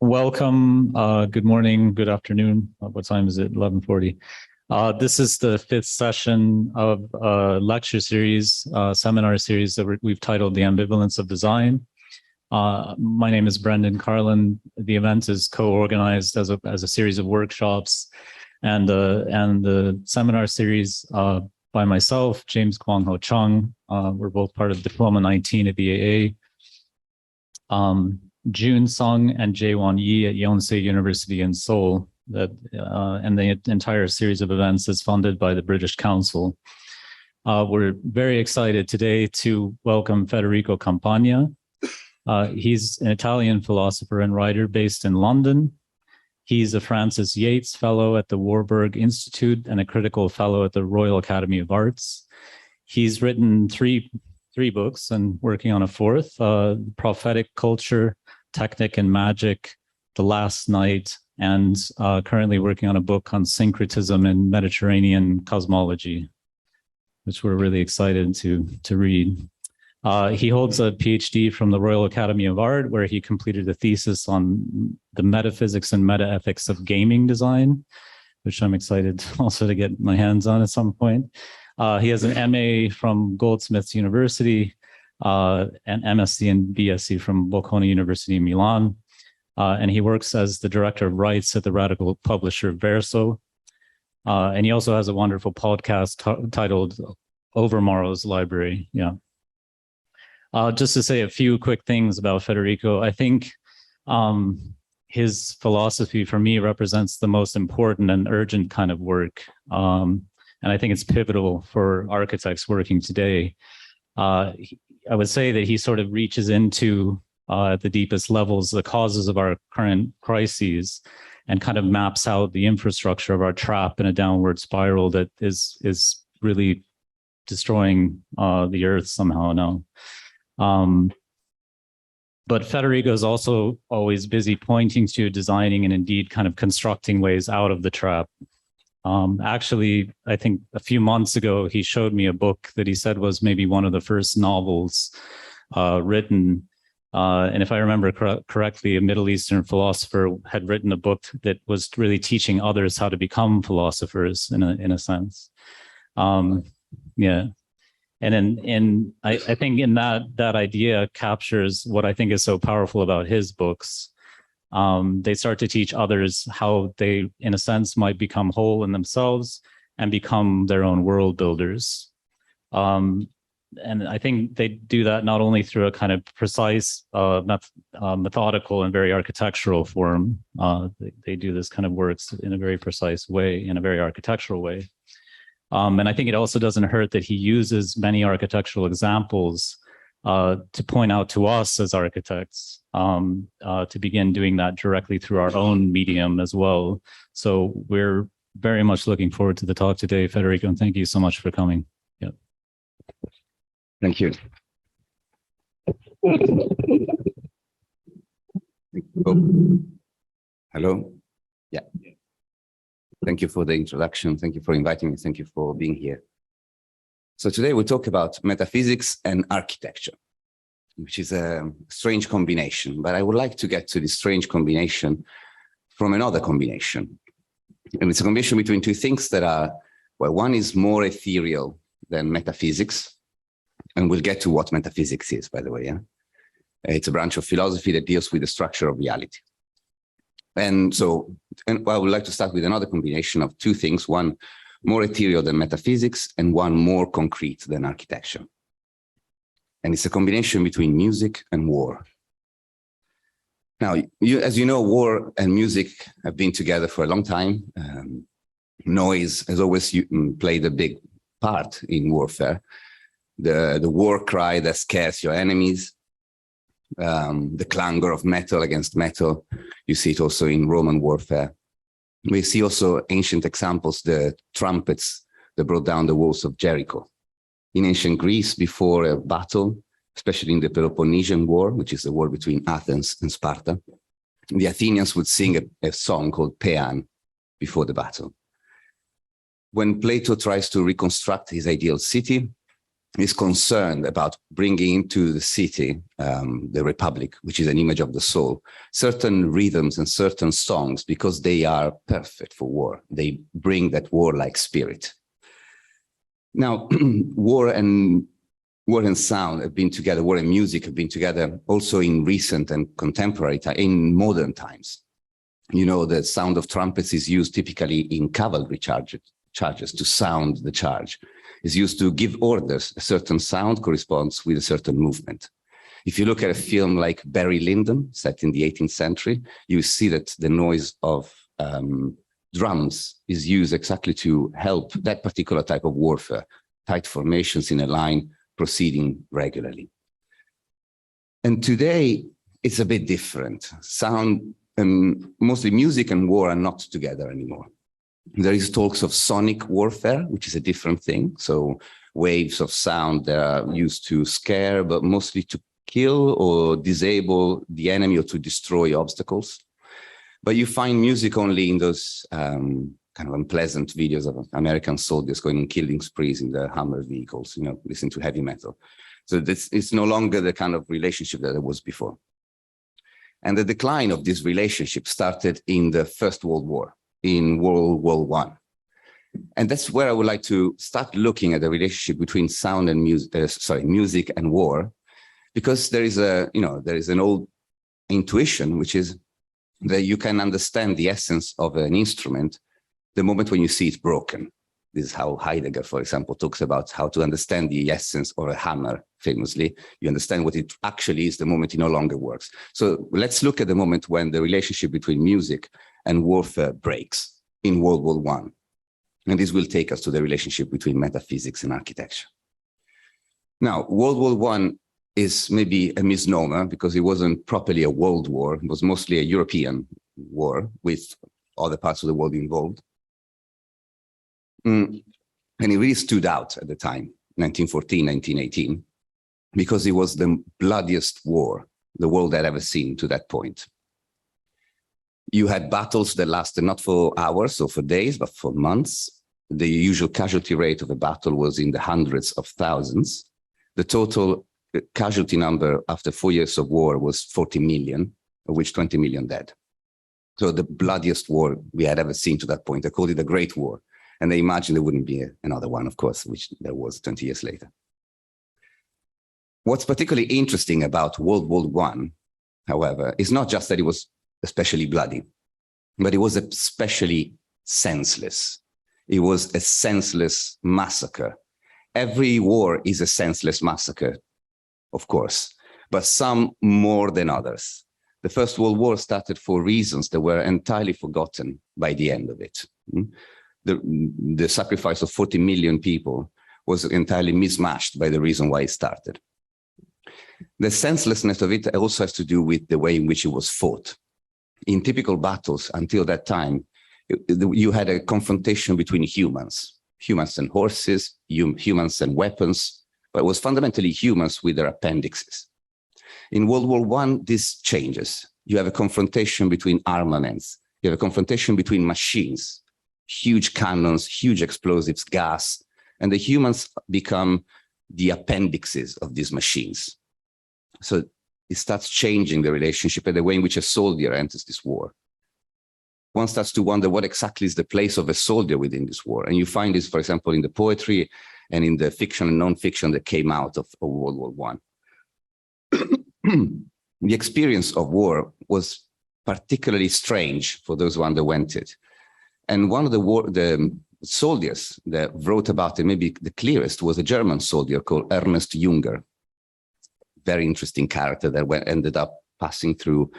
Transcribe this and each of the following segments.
Welcome. Good morning, good afternoon. What time is it? 11:40. This is the fifth session of a lecture series, seminar series that we've titled The Ambivalence of Design. My name is Brendan Carlin. The event is co-organized as a series of workshops and the seminar series by myself, James Kwang Ho Chung. We're both part of Diploma 19 at the AA. Jun Sung and Jaewon Yi at Yonsei University in Seoul. And the entire series of events is funded by the British Council. We're very excited today to welcome Federico Campagna. He's an Italian philosopher and writer based in London. He's a Frances A Yates Fellow at the Warburg Institute and a Critical Fellow at the Royal Academy of Arts. He's written three books and working on a fourth, Prophetic Culture, Technic and Magic, The Last Night, and currently working on a book on syncretism and Mediterranean cosmology, which we're really excited to read. He holds a PhD from the Royal Academy of Art, where he completed a thesis on the metaphysics and metaethics of gaming design, which I'm excited also to get my hands on at some point. He has an MA from Goldsmiths University, an MSc and BSc from Bocconi University in Milan. And he works as the director of rights at the radical publisher Verso. And he also has a wonderful podcast titled Overmorrow's Library. Yeah. Just to say a few quick things about Federico, I think his philosophy for me represents the most important and urgent kind of work. And I think it's pivotal for architects working today. I would say that he sort of reaches into, at the deepest levels, the causes of our current crises and kind of maps out the infrastructure of our trap in a downward spiral that is really destroying the earth somehow now. But Federico is also always busy pointing to, designing, and indeed kind of constructing ways out of the trap. Actually, I think a few months ago, he showed me a book that he said was maybe one of the first novels written. And if I remember correctly, a Middle Eastern philosopher had written a book that was really teaching others how to become philosophers in a sense. Yeah. And I think in that idea captures what I think is so powerful about his books. They start to teach others how they, in a sense, might become whole in themselves and become their own world builders. And I think they do that not only through a kind of precise, methodical and very architectural form. They do this kind of works in a very precise way, in a very architectural way. And I think it also doesn't hurt that he uses many architectural examples to point out to us as architects, to begin doing that directly through our own medium as well. So we're very much looking forward to the talk today, Federico, and thank you so much for coming. Yeah. Thank you. Oh. Hello. Yeah. Thank you for the introduction. Thank you for inviting me. Thank you for being here. So today we'll talk about metaphysics and architecture, which is a strange combination, but I would like to get to this strange combination from another combination. And it's a combination between two things that are, well, one is more ethereal than metaphysics. And we'll get to what metaphysics is, by the way. Yeah? It's a branch of philosophy that deals with the structure of reality. And so, I would like to start with another combination of two things, one more ethereal than metaphysics and one more concrete than architecture. And it's a combination between music and war. Now, as you know, war and music have been together for a long time. Noise has always played a big part in warfare. The war cry that scares your enemies, the clangor of metal against metal. You see it also in Roman warfare. We see also ancient examples, the trumpets that brought down the walls of Jericho. In ancient Greece, before a battle, especially in the Peloponnesian War, which is the war between Athens and Sparta, the Athenians would sing a song called Paean before the battle. When Plato tries to reconstruct his ideal city, is concerned about bringing into the city, the Republic, which is an image of the soul, certain rhythms and certain songs, because they are perfect for war. They bring that warlike spirit. Now, war and sound have been together, war and music have been together also in recent and contemporary time, in modern times. You know, the sound of trumpets is used typically in cavalry charges to sound the charge. Is used to give orders. A certain sound corresponds with a certain movement. If you look at a film like Barry Lyndon, set in the 18th century, you see that the noise of drums is used exactly to help that particular type of warfare, tight formations in a line proceeding regularly. And today, it's a bit different. Sound, mostly music and war are not together anymore. There is talks of sonic warfare, which is a different thing. So waves of sound that are used to scare, but mostly to kill or disable the enemy or to destroy obstacles. But you find music only in those kind of unpleasant videos of American soldiers going on killing sprees in their Hummer vehicles, you know, listening to heavy metal. So this is no longer the kind of relationship that it was before. And the decline of this relationship started in the First World War. In World War I. And that's where I would like to start looking at the relationship between sound and music and war, because there is an old intuition, which is that you can understand the essence of an instrument the moment when you see it broken. This is how Heidegger, for example, talks about how to understand the essence of a hammer, famously. You understand what it actually is the moment it no longer works. So let's look at the moment when the relationship between music and warfare breaks in World War I. And this will take us to the relationship between metaphysics and architecture. Now, World War I is maybe a misnomer because it wasn't properly a world war. It was mostly a European war with other parts of the world involved. And it really stood out at the time, 1914, 1918, because it was the bloodiest war the world had ever seen to that point. You had battles that lasted not for hours or for days, but for months. The usual casualty rate of a battle was in the hundreds of thousands. The total casualty number after 4 years of war was 40 million, of which 20 million dead. So the bloodiest war we had ever seen to that point. They called it the Great War. And they imagined there wouldn't be another one, of course, which there was 20 years later. What's particularly interesting about World War I, however, is not just that it was especially bloody, but it was especially senseless. It was a senseless massacre. Every war is a senseless massacre, of course, but some more than others. The First World War started for reasons that were entirely forgotten by the end of it. The sacrifice of 40 million people was entirely mismatched by the reason why it started. The senselessness of it also has to do with the way in which it was fought. In typical battles until that time, you had a confrontation between humans and horses, humans and weapons, but it was fundamentally humans with their appendixes. In World War I, this changes. You have a confrontation between armaments. You have a confrontation between machines, huge cannons, huge explosives, gas, and the humans become the appendixes of these machines. So it starts changing the relationship and the way in which a soldier enters this war. One starts to wonder what exactly is the place of a soldier within this war. And you find this, for example, in the poetry and in the fiction and non-fiction that came out of World War I. The experience of war was particularly strange for those who underwent it. And one of the soldiers that wrote about it, maybe the clearest, was a German soldier called Ernest Junger. Very interesting character that ended up passing through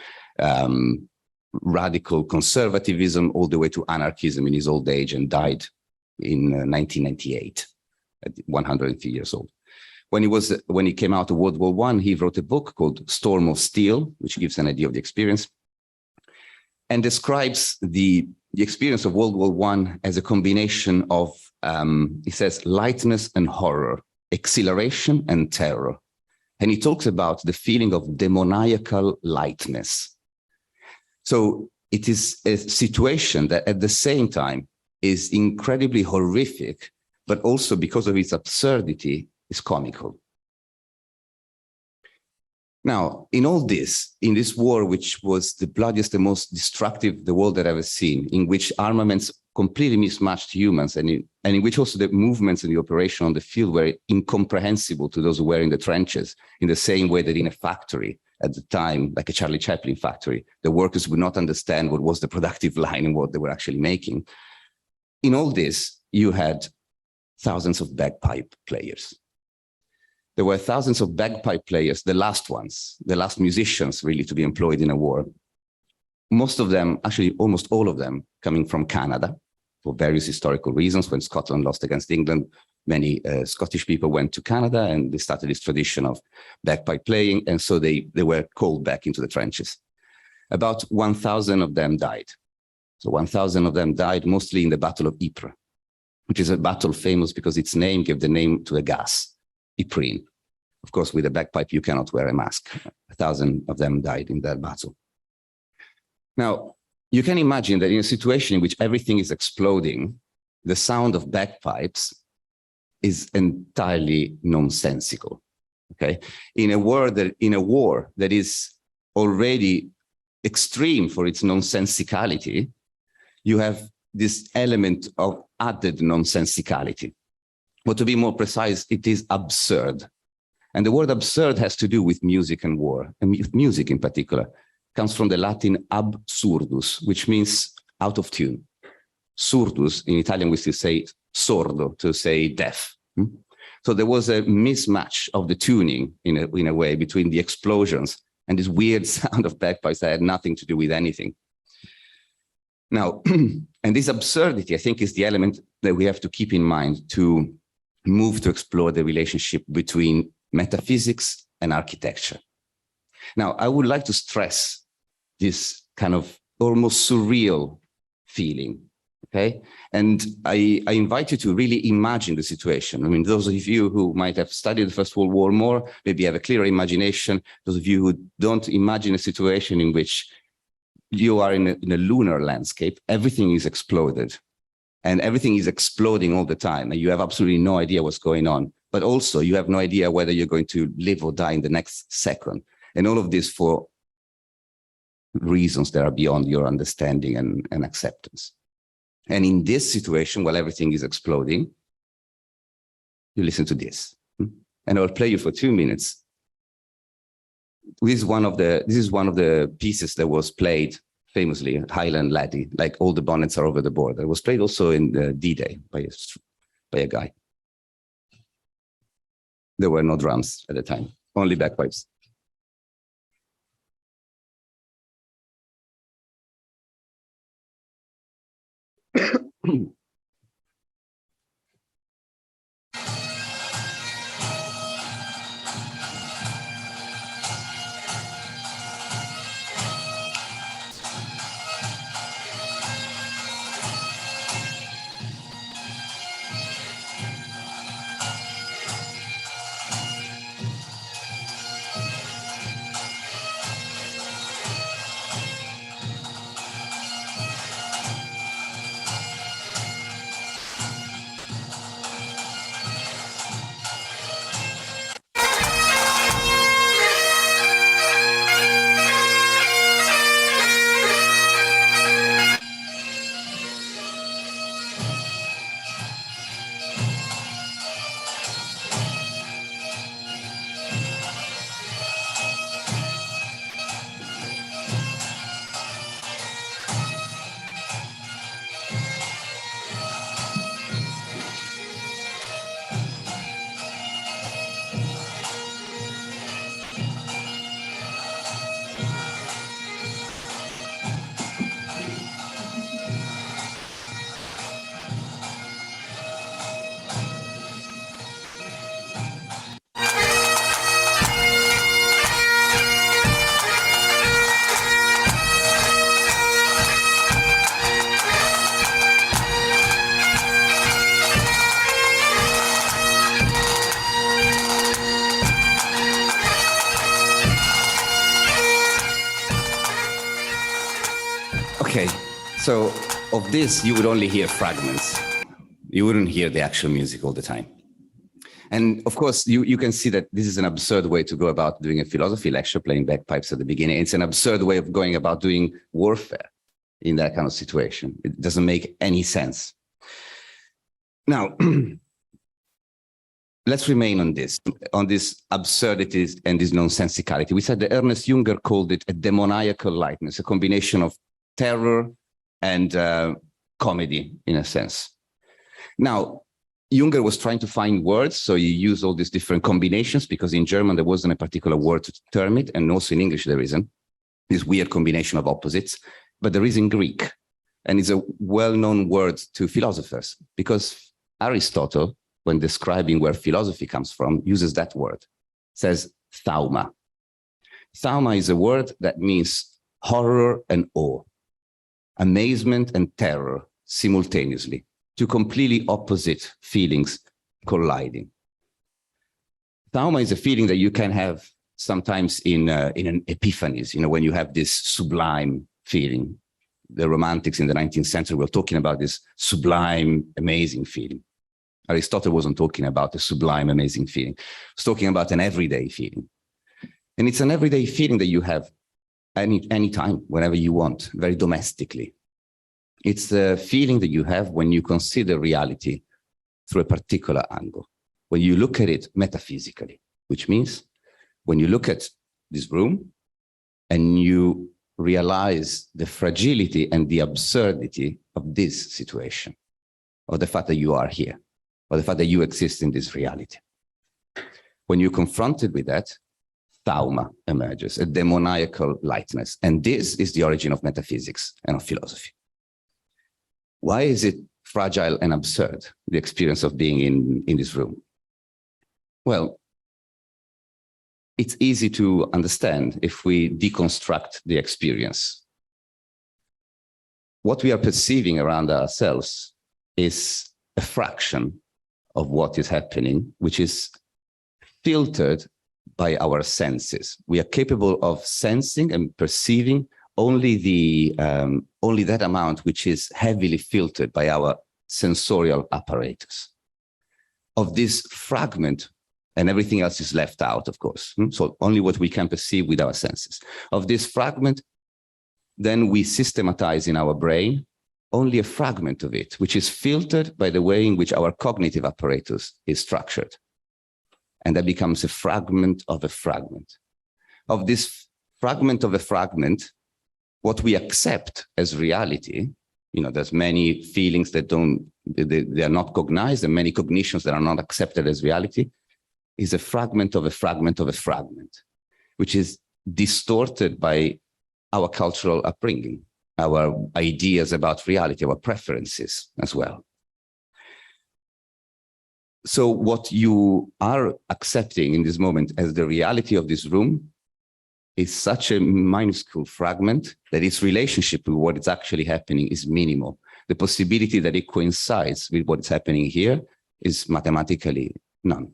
radical conservatism all the way to anarchism in his old age and died in 1998 at 103 years old. When he came out of World War I, he wrote a book called Storm of Steel, which gives an idea of the experience and describes the experience of World War I as a combination of, he says, lightness and horror, exhilaration and terror. And he talks about the feeling of demoniacal lightness. So it is a situation that at the same time is incredibly horrific, but also because of its absurdity, is comical. Now, in all this, in this war, which was the bloodiest, the most destructive the world had ever seen, in which armaments completely mismatched humans, and in which also the movements and the operation on the field were incomprehensible to those who were in the trenches, in the same way that in a factory at the time, like a Charlie Chaplin factory, the workers would not understand what was the productive line and what they were actually making. In all this, you had thousands of bagpipe players. There were thousands of bagpipe players, the last ones, the last musicians really to be employed in a war. Most of them, actually almost all of them, coming from Canada for various historical reasons. When Scotland lost against England, many Scottish people went to Canada and they started this tradition of bagpipe playing. And so they were called back into the trenches. About 1,000 of them died. So 1,000 of them died mostly in the Battle of Ypres, which is a battle famous because its name gave the name to a gas, Yprine. Of course, with a bagpipe, you cannot wear a mask. 1,000 of them died in that battle. Now, you can imagine that in a situation in which everything is exploding, the sound of bagpipes is entirely nonsensical. Okay, in a war that is already extreme for its nonsensicality, you have this element of added nonsensicality. But to be more precise, it is absurd. And the word absurd has to do with music and war, and with music in particular. Comes from the Latin absurdus, which means out of tune. Surdus, in Italian, we still say sordo, to say deaf. So there was a mismatch of the tuning in a way between the explosions and this weird sound of bagpipes that had nothing to do with anything. Now, and this absurdity, I think, is the element that we have to keep in mind to move to explore the relationship between metaphysics and architecture. Now, I would like to stress this kind of almost surreal feeling, okay? And I invite you to really imagine the situation. I mean, those of you who might have studied the First World War more, maybe have a clearer imagination. Those of you who don't imagine a situation in which you are in a lunar landscape, everything is exploded and everything is exploding all the time. And you have absolutely no idea what's going on, but also you have no idea whether you're going to live or die in the next second. And all of this for reasons that are beyond your understanding and acceptance. And in this situation, while everything is exploding, you listen to this. And I'll play you for 2 minutes. This is one of the pieces that was played famously, Highland Laddie, like All the Bonnets Are Over the Border. It was played also in D-Day by a guy. There were no drums at the time, only bagpipes. Okay, so of this, you would only hear fragments. You wouldn't hear the actual music all the time. And of course, you can see that this is an absurd way to go about doing a philosophy lecture, playing bagpipes at the beginning. It's an absurd way of going about doing warfare in that kind of situation. It doesn't make any sense. Now, let's remain on this absurdities and this nonsensicality. We said that Ernest Junger called it a demoniacal lightness, a combination of terror and comedy, in a sense. Now, Junger was trying to find words, so he used all these different combinations, because in German there wasn't a particular word to term it, and also in English there isn't, this weird combination of opposites, but there is in Greek, and it's a well-known word to philosophers, because Aristotle, when describing where philosophy comes from, uses that word, says thauma. Thauma is a word that means horror and awe, amazement and terror simultaneously, two completely opposite feelings colliding. Thauma is a feeling that you can have sometimes in an epiphanies, when you have this sublime feeling. The Romantics in the 19th century were talking about this sublime, amazing feeling. Aristotle wasn't talking about a sublime, amazing feeling. He was talking about an everyday feeling. And it's an everyday feeling that you have any time, whenever you want, very domestically. It's the feeling that you have when you consider reality through a particular angle, when you look at it metaphysically, which means when you look at this room and you realize the fragility and the absurdity of this situation, of the fact that you are here, or the fact that you exist in this reality. When you're confronted with that, thauma emerges, a demoniacal lightness. And this is the origin of metaphysics and of philosophy. Why is it fragile and absurd, the experience of being in this room? Well, it's easy to understand if we deconstruct the experience. What we are perceiving around ourselves is a fraction of what is happening, which is filtered by our senses. We are capable of sensing and perceiving only that amount which is heavily filtered by our sensorial apparatus. Of this fragment, and everything else is left out, of course. So only what we can perceive with our senses. Of this fragment, then we systematize in our brain only a fragment of it, which is filtered by the way in which our cognitive apparatus is structured. And that becomes a fragment of a fragment. Of this fragment of a fragment, what we accept as reality, there's many feelings that they are not cognized, and many cognitions that are not accepted as reality, is a fragment of a fragment of a fragment, which is distorted by our cultural upbringing, our ideas about reality, our preferences as well. So what you are accepting in this moment as the reality of this room is such a minuscule fragment that its relationship with what is actually happening is minimal. The possibility that it coincides with what is happening here is mathematically none.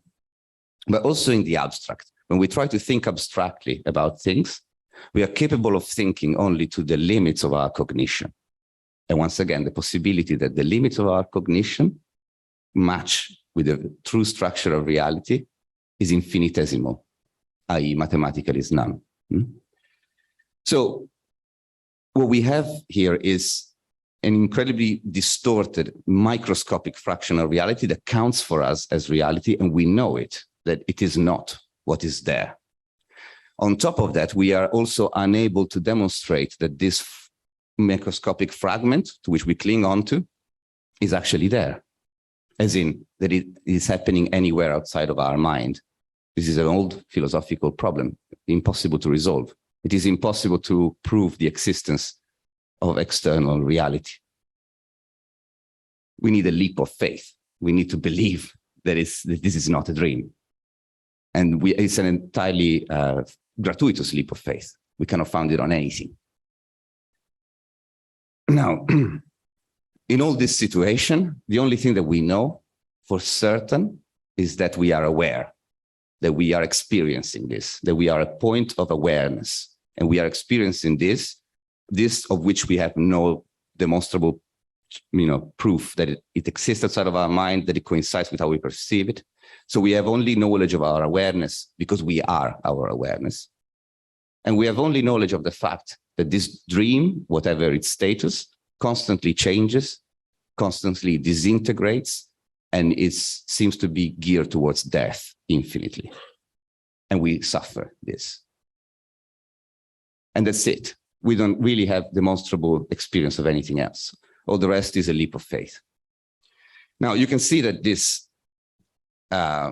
But also in the abstract, when we try to think abstractly about things, we are capable of thinking only to the limits of our cognition. And once again, the possibility that the limits of our cognition match with the true structure of reality is infinitesimal, i.e. mathematically is none. So what we have here is an incredibly distorted microscopic fraction of reality that counts for us as reality, and we know it, that it is not what is there. On top of that, we are also unable to demonstrate that this microscopic fragment to which we cling on to is actually there, as in that it is happening anywhere outside of our mind. This is an old philosophical problem, impossible to resolve. It is impossible to prove the existence of external reality. We need a leap of faith. We need to believe that this is not a dream. And it's an entirely gratuitous leap of faith. We cannot found it on anything. Now, in all this situation, the only thing that we know for certain is that we are aware, that we are experiencing this, that we are a point of awareness, and we are experiencing this of which we have no demonstrable proof that it exists outside of our mind, that it coincides with how we perceive it. So we have only knowledge of our awareness because we are our awareness. And we have only knowledge of the fact that this dream, whatever its status, constantly changes, constantly disintegrates, and it seems to be geared towards death infinitely. And we suffer this. And that's it. We don't really have demonstrable experience of anything else. All the rest is a leap of faith. Now, you can see that this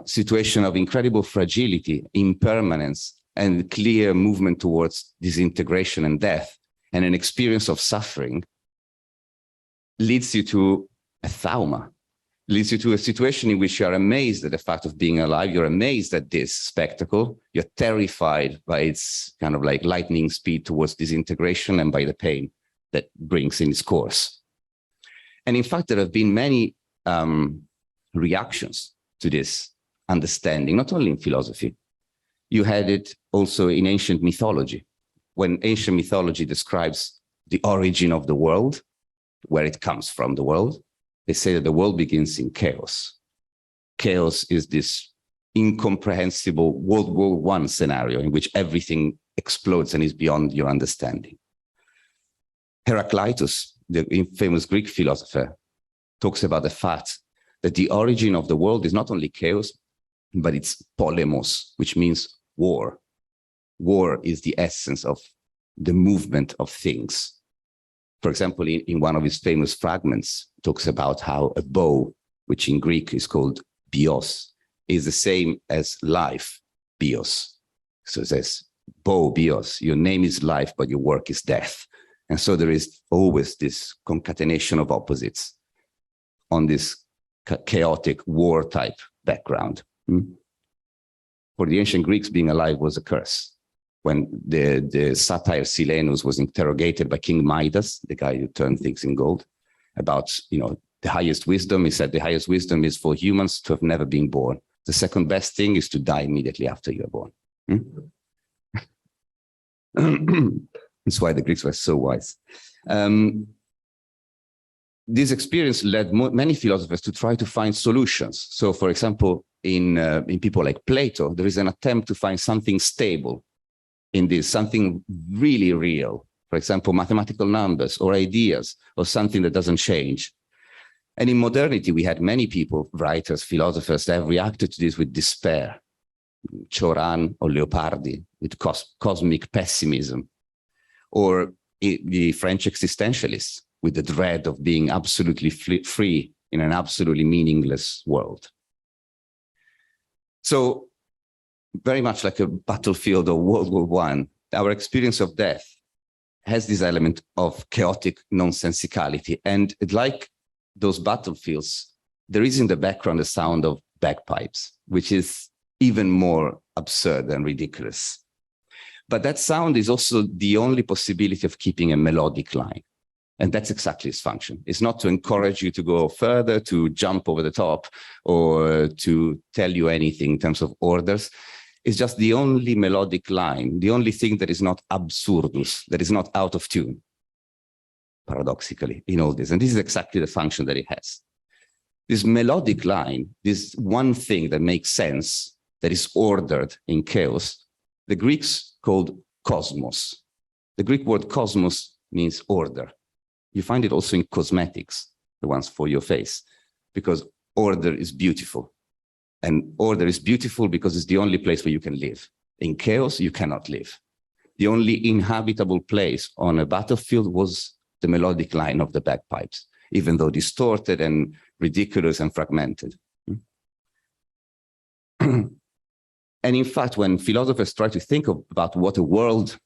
situation of incredible fragility, impermanence, and clear movement towards disintegration and death, and an experience of suffering, leads you to a thauma, leads you to a situation in which you are amazed at the fact of being alive, you're amazed at this spectacle, you're terrified by its kind of like lightning speed towards disintegration and by the pain that brings in its course. And in fact, there have been many reactions to this understanding, not only in philosophy. You had it also in ancient mythology. When ancient mythology describes the origin of the world, where it comes from, the world, they say that the world begins in chaos. Chaos is this incomprehensible World War I scenario in which everything explodes and is beyond your understanding. Heraclitus, the famous Greek philosopher, talks about the fact that the origin of the world is not only chaos, but it's polemos, which means war. War is the essence of the movement of things. For example, in one of his famous fragments, talks about how a bow, which in Greek is called bios, is the same as life, bios. So it says, bow, bios, your name is life, but your work is death. And so there is always this concatenation of opposites on this chaotic war type background. For the ancient Greeks, being alive was a curse. When the satyr Silenus was interrogated by King Midas, the guy who turned things in gold, about the highest wisdom, he said the highest wisdom is for humans to have never been born. The second best thing is to die immediately after you are born. That's why the Greeks were so wise. This experience led many philosophers to try to find solutions. So, for example, in people like Plato, there is an attempt to find something stable in this, something really real. For example, mathematical numbers or ideas or something that doesn't change. And in modernity, we had many people, writers, philosophers, that have reacted to this with despair. Cioran or Leopardi with cosmic pessimism, or the French existentialists with the dread of being absolutely free in an absolutely meaningless world. So very much like a battlefield of World War I, our experience of death has this element of chaotic nonsensicality. And like those battlefields, there is in the background the sound of bagpipes, which is even more absurd and ridiculous. But that sound is also the only possibility of keeping a melodic line. And that's exactly its function. It's not to encourage you to go further, to jump over the top, or to tell you anything in terms of orders. It's just the only melodic line, the only thing that is not absurdus, that is not out of tune, paradoxically, in all this. And this is exactly the function that it has. This melodic line, this one thing that makes sense, that is ordered in chaos, the Greeks called cosmos. The Greek word cosmos means order. You find it also in cosmetics, the ones for your face, because order is beautiful. And order is beautiful because it's the only place where you can live. In chaos, you cannot live. The only inhabitable place on a battlefield was the melodic line of the bagpipes, even though distorted and ridiculous and fragmented. And in fact, when philosophers try to think about what a world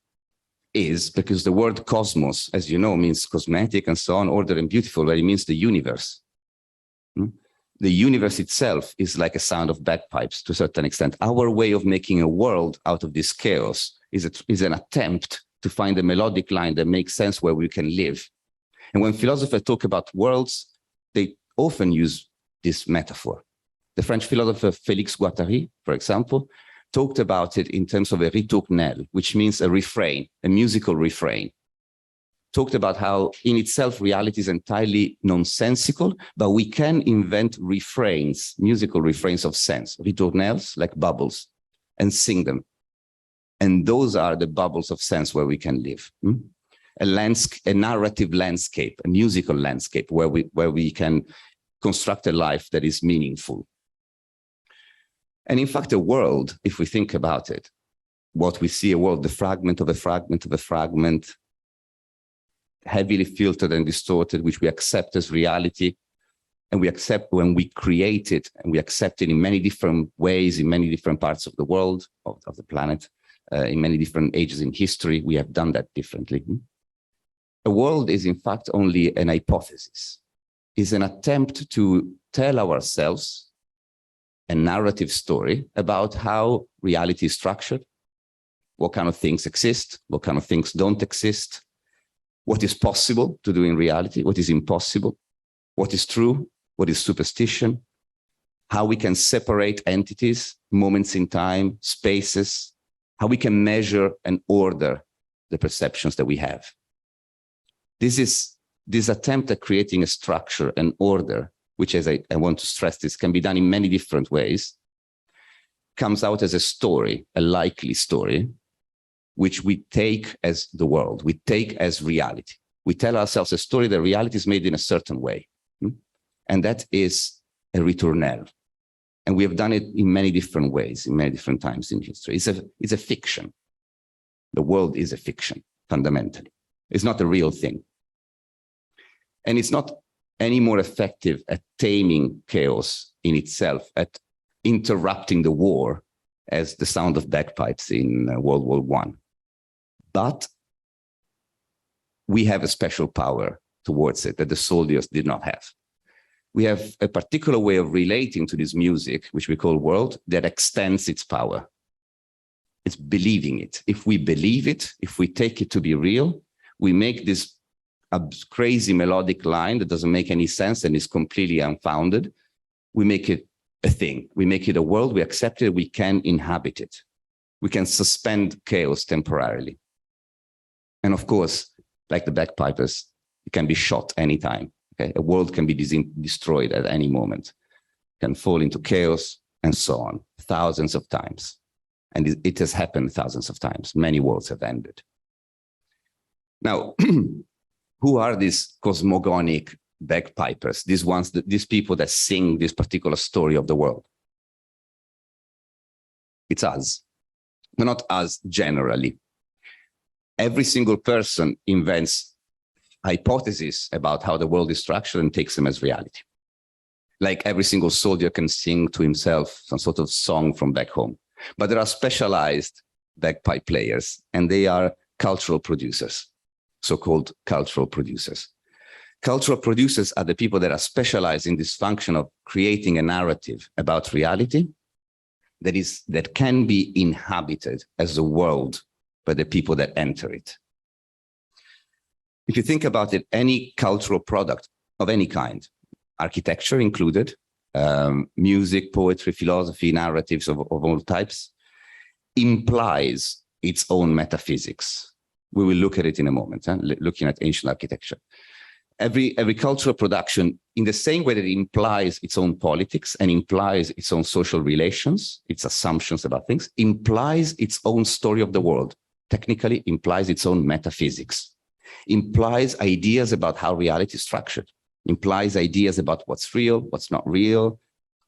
is, because the word cosmos, as you know, means cosmetic and so on, order and beautiful, but it means the universe. The universe itself is like a sound of bagpipes to a certain extent. Our way of making a world out of this chaos is an attempt to find a melodic line that makes sense where we can live. And when philosophers talk about worlds, they often use this metaphor. The French philosopher Félix Guattari, for example, talked about it in terms of a ritournelle, which means a refrain, a musical refrain. talked about how in itself reality is entirely nonsensical, but we can invent refrains, musical refrains of sense, ritornelles like bubbles, and sing them. And those are the bubbles of sense where we can live. A narrative landscape, a musical landscape where we can construct a life that is meaningful. And in fact, a world, if we think about it, what we see, a world, the fragment of a fragment of a fragment, heavily filtered and distorted, which we accept as reality, and we accept when we create it, and we accept it in many different ways, in many different parts of the world, of the planet, in many different ages in history, we have done that differently. A world is in fact only an hypothesis, is an attempt to tell ourselves a narrative story about how reality is structured, what kind of things exist, what kind of things don't exist, what is possible to do in reality, what is impossible, what is true, what is superstition, how we can separate entities, moments in time, spaces, how we can measure and order the perceptions that we have. This attempt at creating a structure and order, which, as I want to stress this, can be done in many different ways, comes out as a story, a likely story, which we take as the world, we take as reality. We tell ourselves a story that reality is made in a certain way. And that is a ritornelle. And we have done it in many different ways, in many different times in history. It's a fiction. The world is a fiction, fundamentally. It's not a real thing. And it's not any more effective at taming chaos in itself, at interrupting the war as the sound of bagpipes in World War I. But we have a special power towards it that the soldiers did not have. We have a particular way of relating to this music, which we call world, that extends its power. It's believing it. If we believe it, if we take it to be real, we make this crazy melodic line that doesn't make any sense and is completely unfounded. We make it a thing. We make it a world. We accept it. We can inhabit it. We can suspend chaos temporarily. And of course, like the bagpipers, it can be shot anytime. Okay? A world can be destroyed at any moment, can fall into chaos and so on, thousands of times. And it has happened thousands of times. Many worlds have ended. Now, who are these cosmogonic bagpipers? These people that sing this particular story of the world. It's us, but not us generally. Every single person invents hypotheses about how the world is structured and takes them as reality. Like every single soldier can sing to himself some sort of song from back home. But there are specialized bagpipe players, and they are cultural producers, so-called cultural producers. Cultural producers are the people that are specialized in this function of creating a narrative about reality that can be inhabited as a world by the people that enter it. If you think about it, any cultural product of any kind, architecture included, music, poetry, philosophy, narratives of all types, implies its own metaphysics. We will look at it in a moment, looking at ancient architecture. Every cultural production, in the same way that it implies its own politics and implies its own social relations, its assumptions about things, implies its own story of the world, technically implies its own metaphysics, implies ideas about how reality is structured, implies ideas about what's real, what's not real,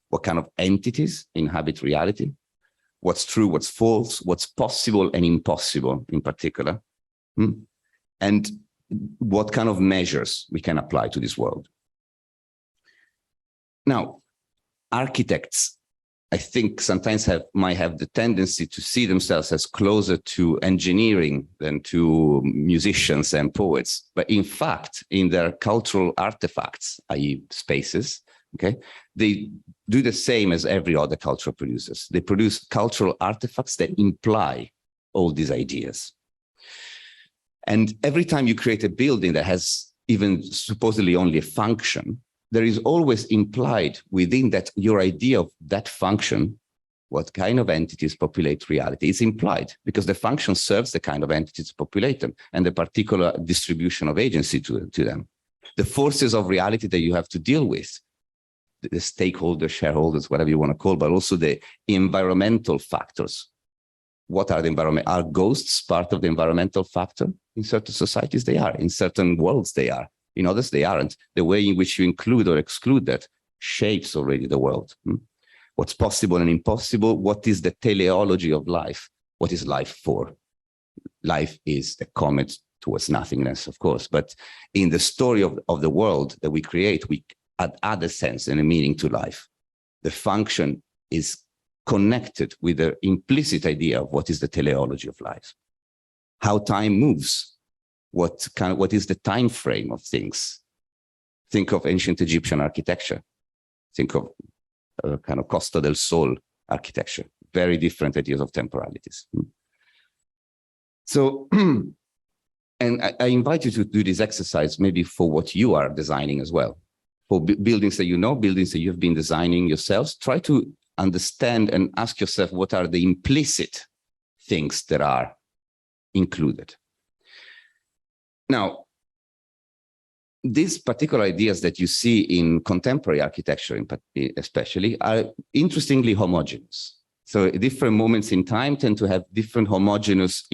what kind of entities inhabit reality, what's true, what's false, what's possible and impossible in particular, and what kind of measures we can apply to this world. Now, architects, I think sometimes might have the tendency to see themselves as closer to engineering than to musicians and poets. But in fact, in their cultural artifacts, i.e. spaces, okay, they do the same as every other cultural producers. They produce cultural artifacts that imply all these ideas. And every time you create a building that has even supposedly only a function, there is always implied within that your idea of that function what kind of entities populate reality. It's implied because the function serves the kind of entities populate them and the particular distribution of agency to them. The forces of reality that you have to deal with, the stakeholders, shareholders, whatever you want to call, but also the environmental factors. What are the environment? Are ghosts part of the environmental factor? In certain societies, they are. In certain worlds, they are. In others, they aren't. The way in which you include or exclude that shapes already the world. What's possible and impossible? What is the teleology of life? What is life for? Life is a comet towards nothingness, of course. But in the story of the world that we create, we add a sense and a meaning to life. The function is connected with the implicit idea of what is the teleology of life. How time moves. What is the time frame of things? Think of ancient Egyptian architecture. Think of kind of Costa del Sol architecture. Very different ideas of temporalities. So, and I invite you to do this exercise maybe for what you are designing as well. For buildings that you know, buildings that you've been designing yourselves, try to understand and ask yourself what are the implicit things that are included. Now, these particular ideas that you see in contemporary architecture, especially, are interestingly homogeneous. So different moments in time tend to have different homogeneous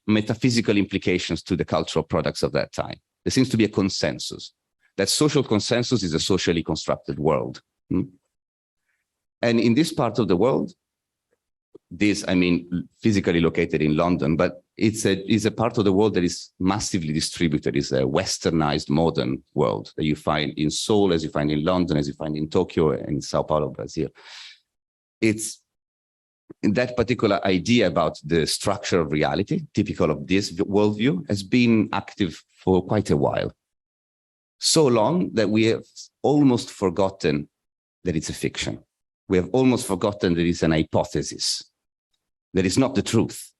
metaphysical implications to the cultural products of that time. There seems to be a consensus. That social consensus is a socially constructed world. And in this part of the world, I mean physically located in London, but it's a part of the world that is massively distributed. It's a westernized modern world that you find in Seoul, as you find in London, as you find in Tokyo and Sao Paulo, Brazil. It's that particular idea about the structure of reality, typical of this worldview, has been active for quite a while. So long that we have almost forgotten that it's a fiction. We have almost forgotten that it's an hypothesis, that it's not the truth.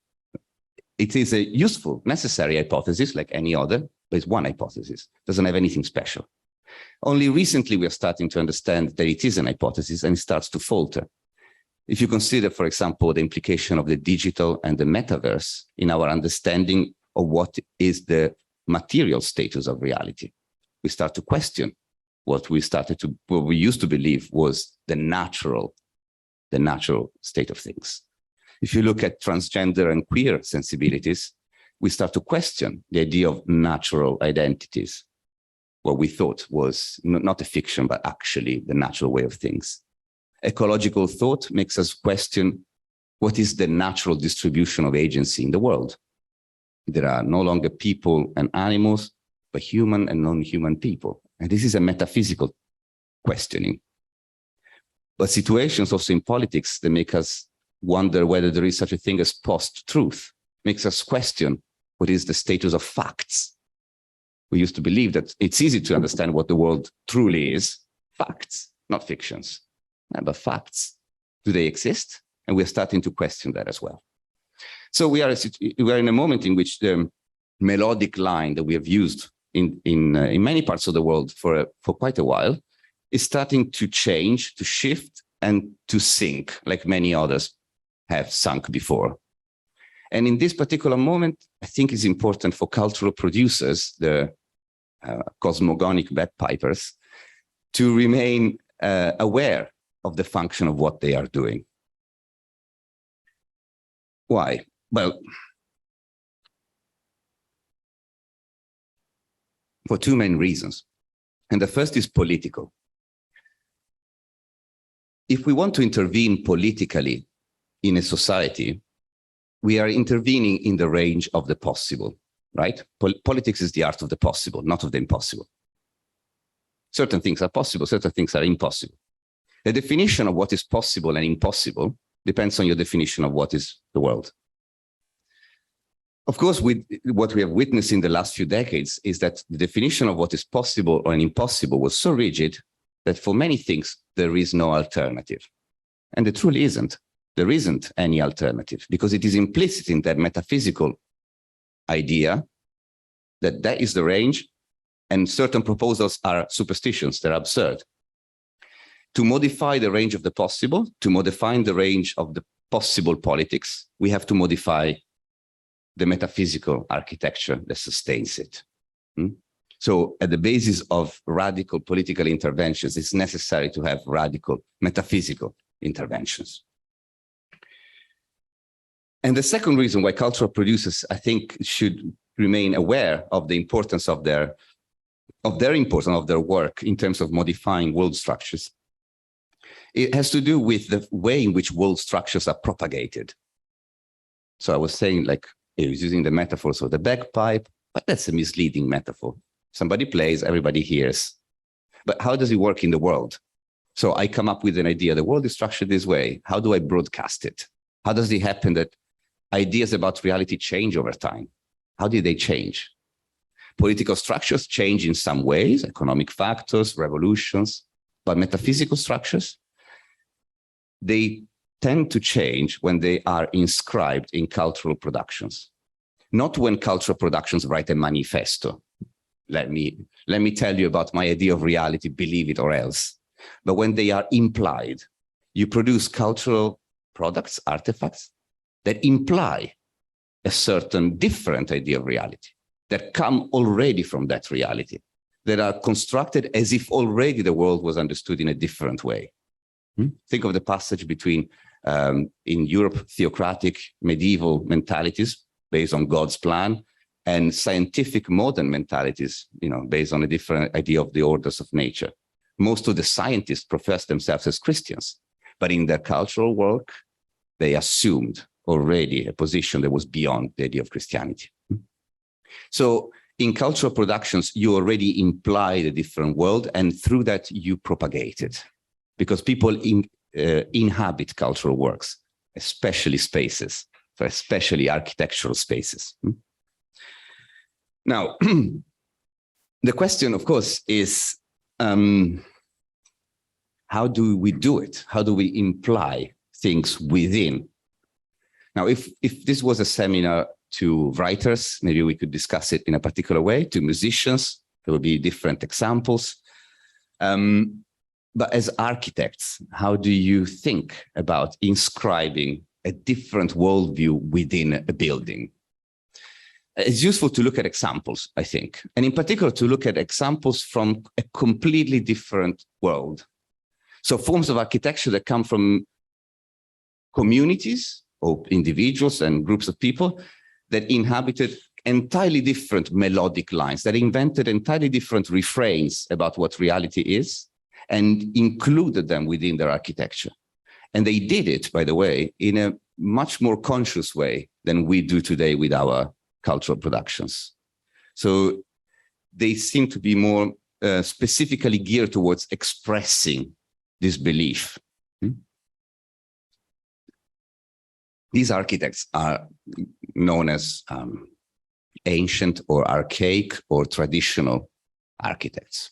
It is a useful, necessary hypothesis like any other, but it's one hypothesis. It doesn't have anything special. Only recently we are starting to understand that it is an hypothesis and it starts to falter. If you consider, for example, the implication of the digital and the metaverse in our understanding of what is the material status of reality, we start to question what we used to believe was the natural state of things. If you look at transgender and queer sensibilities, we start to question the idea of natural identities, what we thought was not a fiction, but actually the natural way of things. Ecological thought makes us question what is the natural distribution of agency in the world. There are no longer people and animals, but human and non-human people. And this is a metaphysical questioning. But situations also in politics that make us wonder whether there is such a thing as post-truth, makes us question what is the status of facts. We used to believe that it's easy to understand what the world truly is, facts, not fictions, but facts. Do they exist? And we're starting to question that as well. So we are in a moment in which the melodic line that we have used in many parts of the world for quite a while is starting to change, to shift, and to sink, like many others have sunk before. And in this particular moment, I think it's important for cultural producers, the cosmogonic bagpipers, to remain aware of the function of what they are doing. Why? Well, for two main reasons. And the first is political. If we want to intervene politically in a society, we are intervening in the range of the possible, right? Politics is the art of the possible, not of the impossible. Certain things are possible, certain things are impossible. The definition of what is possible and impossible depends on your definition of what is the world. Of course, what we have witnessed in the last few decades is that the definition of what is possible or impossible was so rigid that for many things, there is no alternative. And there truly isn't. There isn't any alternative because it is implicit in that metaphysical idea that that is the range and certain proposals are superstitions, they're absurd. to modify the range of the possible, to modify the range of the possible politics, we have to modify the metaphysical architecture that sustains it. So at the basis of radical political interventions, it's necessary to have radical metaphysical interventions. And the second reason why cultural producers, I think, should remain aware of the importance of their work in terms of modifying world structures, it has to do with the way in which world structures are propagated. So I was saying, like, I was using the metaphors of the bagpipe, but that's a misleading metaphor. Somebody plays, everybody hears. But how does it work in the world? So I come up with an idea. The world is structured this way. How do I broadcast it? How does it happen that ideas about reality change over time? How did they change? Political structures change in some ways, economic factors, revolutions, but metaphysical structures, they tend to change when they are inscribed in cultural productions, not when cultural productions write a manifesto. Let me tell you about my idea of reality, believe it or else. But when they are implied, you produce cultural products, artifacts that imply a certain different idea of reality, that come already from that reality, that are constructed as if already the world was understood in a different way. Think of the passage between, in Europe, theocratic medieval mentalities based on God's plan and scientific modern mentalities, based on a different idea of the orders of nature. Most of the scientists profess themselves as Christians, but in their cultural work, they assumed already a position that was beyond the idea of Christianity. So in cultural productions, you already imply the different world, and through that you propagate it, because people inhabit cultural works, especially spaces, so especially architectural spaces. Now, the question, of course, is how do we do it? How do we imply things within? Now, if this was a seminar to writers, maybe we could discuss it in a particular way. To musicians, there would be different examples. But as architects, how do you think about inscribing a different worldview within a building? It's useful to look at examples, I think, and in particular to look at examples from a completely different world. So forms of architecture that come from communities or individuals and groups of people that inhabited entirely different melodic lines, that invented entirely different refrains about what reality is and included them within their architecture. And they did it, by the way, in a much more conscious way than we do today with our cultural productions. So they seem to be more specifically geared towards expressing this belief. These architects are known as ancient or archaic or traditional architects.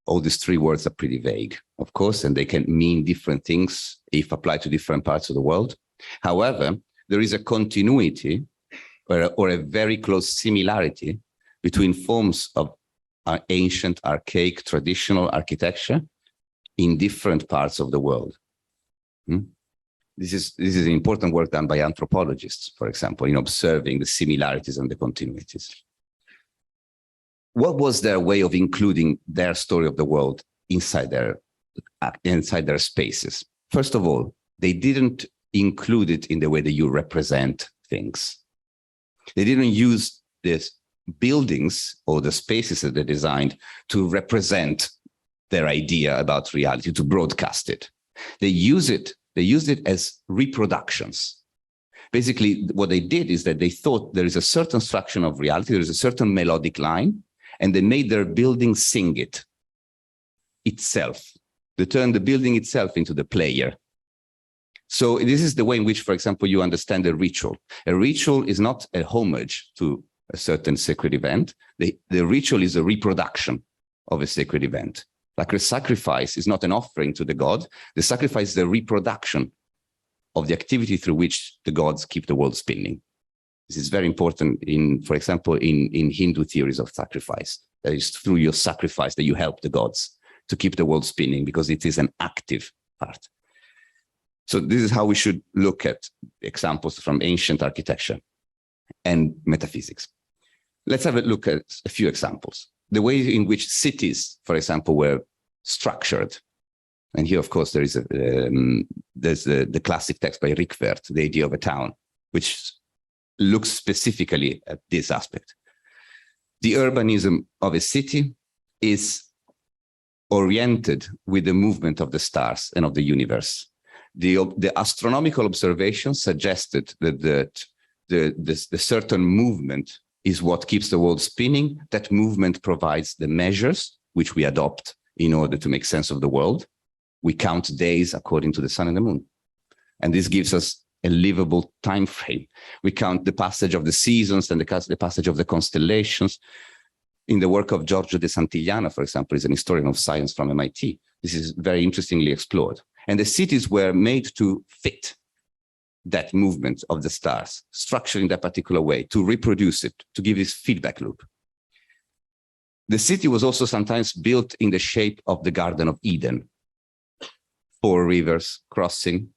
All these three words are pretty vague, of course, and they can mean different things if applied to different parts of the world. However, there is a continuity or a very close similarity between forms of ancient, archaic, traditional architecture in different parts of the world. This is an important work done by anthropologists, for example, in observing the similarities and the continuities. What was their way of including their story of the world inside their spaces? First of all, they didn't include it in the way that you represent things. They didn't use these buildings or the spaces that they designed to represent their idea about reality, to broadcast it. They used it as reproductions. Basically, what they did is that they thought there is a certain structure of reality, there is a certain melodic line, and they made their building sing it itself. They turned the building itself into the player. So this is the way in which, for example, you understand a ritual. A ritual is not a homage to a certain sacred event. The ritual is a reproduction of a sacred event. Like a sacrifice is not an offering to the god. The sacrifice is the reproduction of the activity through which the gods keep the world spinning. This is very important for example, in Hindu theories of sacrifice. That is through your sacrifice that you help the gods to keep the world spinning because it is an active part. So this is how we should look at examples from ancient architecture and metaphysics. Let's have a look at a few examples. The way in which cities, for example, were structured. And here, of course, there is the classic text by Rikvert, The Idea of a Town, which looks specifically at this aspect. The urbanism of a city is oriented with the movement of the stars and of the universe. The astronomical observations suggested that the certain movement is what keeps the world spinning. That movement provides the measures which we adopt in order to make sense of the world. We count days according to the sun and the moon. And this gives us a livable time frame. We count the passage of the seasons and the passage of the constellations. In the work of Giorgio de Santillana, for example, is an historian of science from MIT. This is very interestingly explored. And the cities were made to fit that movement of the stars, structured in that particular way, to reproduce it, to give this feedback loop. The city was also sometimes built in the shape of the Garden of Eden, 4 rivers crossing,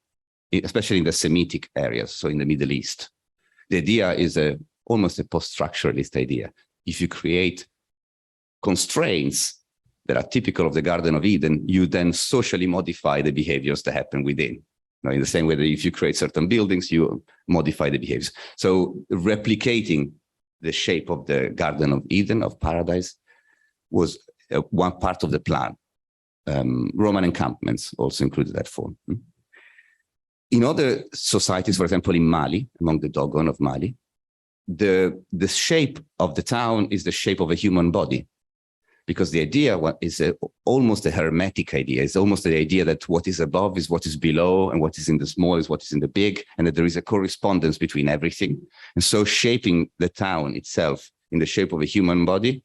especially in the Semitic areas, so in the Middle East. The idea is almost a post-structuralist idea. If you create constraints that are typical of the Garden of Eden, you then socially modify the behaviors that happen within. Now, in the same way that if you create certain buildings, you modify the behaviors. So replicating the shape of the Garden of Eden, of paradise, was one part of the plan. Roman encampments also included that form. In other societies, for example, in Mali, among the Dogon of Mali, the shape of the town is the shape of a human body, because the idea is almost a hermetic idea. It's almost the idea that what is above is what is below, and what is in the small is what is in the big, and that there is a correspondence between everything. And so shaping the town itself in the shape of a human body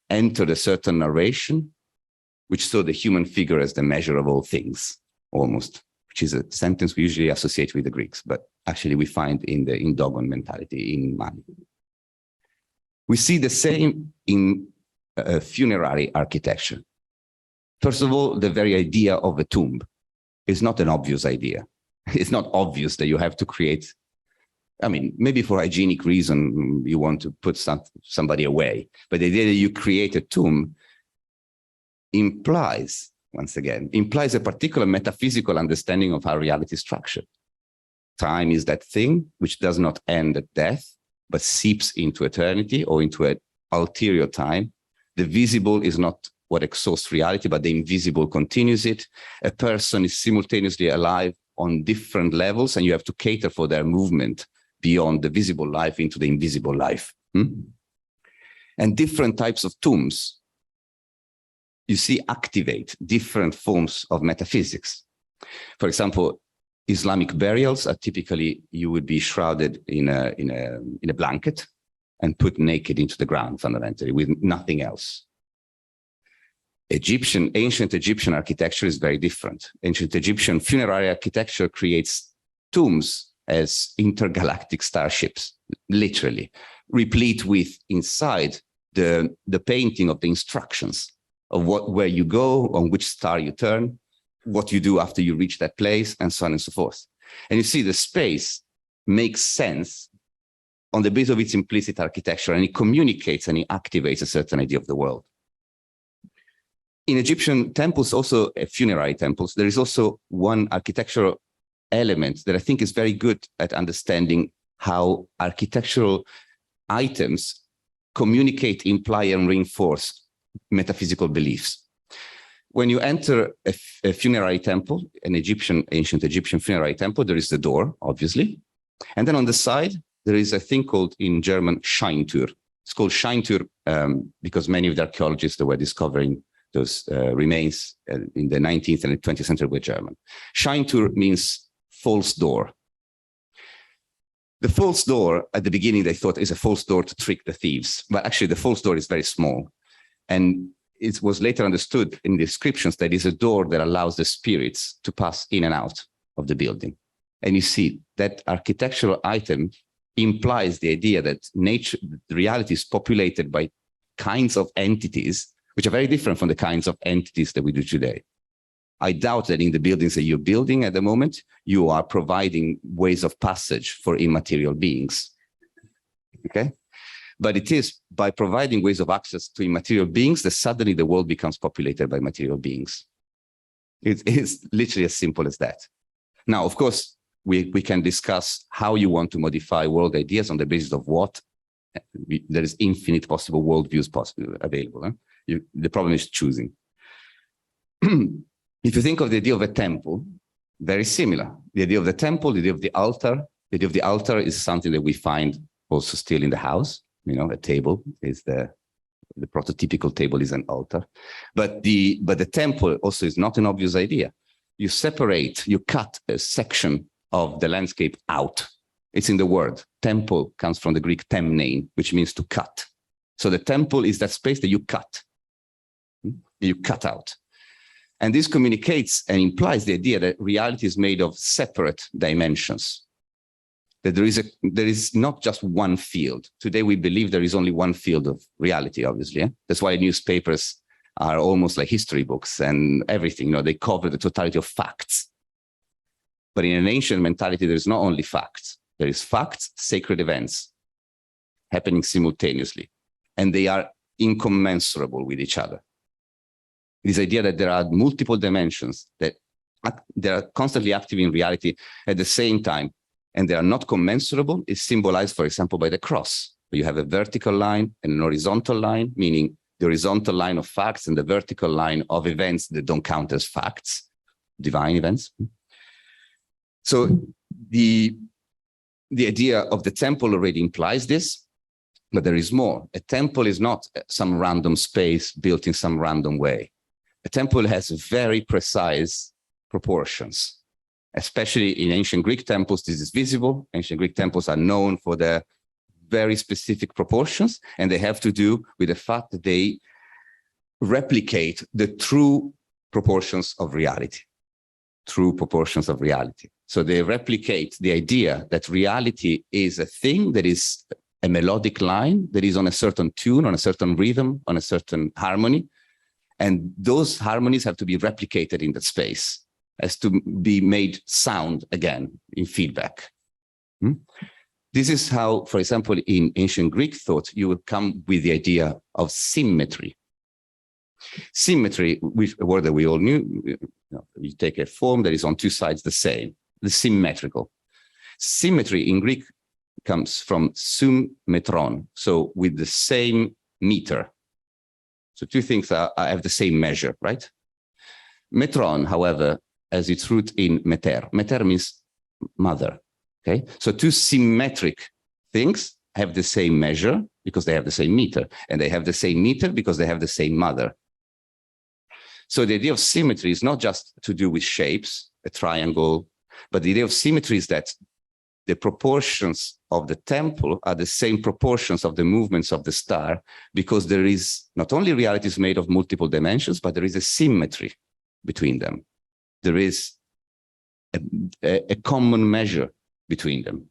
entered a certain narration, which saw the human figure as the measure of all things, almost, which is a sentence we usually associate with the Greeks, but actually we find in Dogon mentality in Mali. We see the same in funerary architecture. First of all, the very idea of a tomb is not an obvious idea. It's not obvious that you have to create, I mean, maybe for hygienic reason, you want to put somebody away, but the idea that you create a tomb implies, once again, implies a particular metaphysical understanding of how reality is structured. Time is that thing which does not end at death, but seeps into eternity or into an ulterior time. The visible is not what exhausts reality, but the invisible continues it. A person is simultaneously alive on different levels, and you have to cater for their movement beyond the visible life into the invisible life. And different types of tombs, you see, activate different forms of metaphysics. For example, Islamic burials are typically, you would be shrouded in a blanket and put naked into the ground, fundamentally, with nothing else. Ancient Egyptian architecture is very different. Ancient Egyptian funerary architecture creates tombs as intergalactic starships, literally, replete with inside the painting of the instructions of where you go, on which star you turn, what you do after you reach that place, and so on and so forth. And you see the space makes sense on the basis of its implicit architecture, and it communicates and it activates a certain idea of the world. In Egyptian temples, also funerary temples, there is also one architectural element that I think is very good at understanding how architectural items communicate, imply, and reinforce metaphysical beliefs. When you enter a funerary temple, an ancient Egyptian funerary temple, there is the door, obviously. And then on the side, there is a thing called, in German, Scheintür. It's called Scheintür because many of the archaeologists that were discovering those remains in the 19th and 20th century were German. Scheintür means false door. The false door, at the beginning, they thought is a false door to trick the thieves. But actually, the false door is very small. And it was later understood in the descriptions that it's a door that allows the spirits to pass in and out of the building. And you see that architectural item implies the idea that nature, reality is populated by kinds of entities which are very different from the kinds of entities that we do today. I doubt that in the buildings that you're building at the moment, you are providing ways of passage for immaterial beings. Okay? But it is by providing ways of access to immaterial beings that suddenly the world becomes populated by material beings. It's literally as simple as that. Now, of course, we can discuss how you want to modify world ideas on the basis of what. There is infinite possible worldviews available. The problem is choosing. If you think of the idea of a temple, very similar. The idea of the temple, the idea of the altar. The idea of the altar is something that we find also still in the house. You know, a table is the prototypical table is an altar. But the temple also is not an obvious idea. You separate, you cut a section of the landscape out. It's in the word. Temple comes from the Greek temnein, which means to cut. So the temple is that space that you cut. You cut out. And this communicates and implies the idea that reality is made of separate dimensions. That there is not just one field. Today we believe there is only one field of reality, obviously. That's why newspapers are almost like history books and everything. You know, they cover the totality of facts. But in an ancient mentality, there is not only facts. There is facts, sacred events happening simultaneously, and they are incommensurable with each other. This idea that there are multiple dimensions that they are constantly active in reality at the same time, and they are not commensurable is symbolized, for example, by the cross. You have a vertical line and an horizontal line, meaning the horizontal line of facts and the vertical line of events that don't count as facts, divine events. So the idea of the temple already implies this, but there is more. A temple is not some random space built in some random way. A temple has very precise proportions, especially in ancient Greek temples. This is visible. Ancient Greek temples are known for their very specific proportions, and they have to do with the fact that they replicate the true proportions of reality. True proportions of reality. So they replicate the idea that reality is a thing that is a melodic line that is on a certain tune, on a certain rhythm, on a certain harmony. And those harmonies have to be replicated in that space, as to be made sound again in feedback. This is how, for example, in ancient Greek thought, you would come with the idea of symmetry. Symmetry, which a word that we all knew, you take a form that is on two sides the same, the symmetrical. Symmetry in Greek comes from symmetron, so with the same meter. So two things have the same measure, right? Metron, however, has its root in meter. Meter means mother, okay? So two symmetric things have the same measure because they have the same meter, and they have the same meter because they have the same mother. So the idea of symmetry is not just to do with shapes, a triangle, but the idea of symmetry is that the proportions of the temple are the same proportions of the movements of the star, because there is not only reality is made of multiple dimensions, but there is a symmetry between them. There is a common measure between them.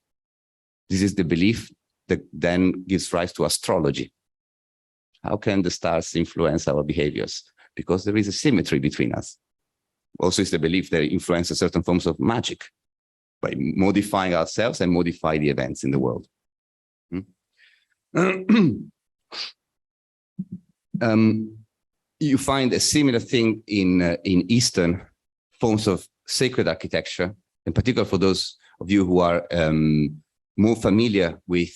This is the belief that then gives rise to astrology. How can the stars influence our behaviors? Because there is a symmetry between us. Also, it's the belief that influences certain forms of magic by modifying ourselves and modify the events in the world. You find a similar thing in Eastern forms of sacred architecture, in particular for those of you who are more familiar with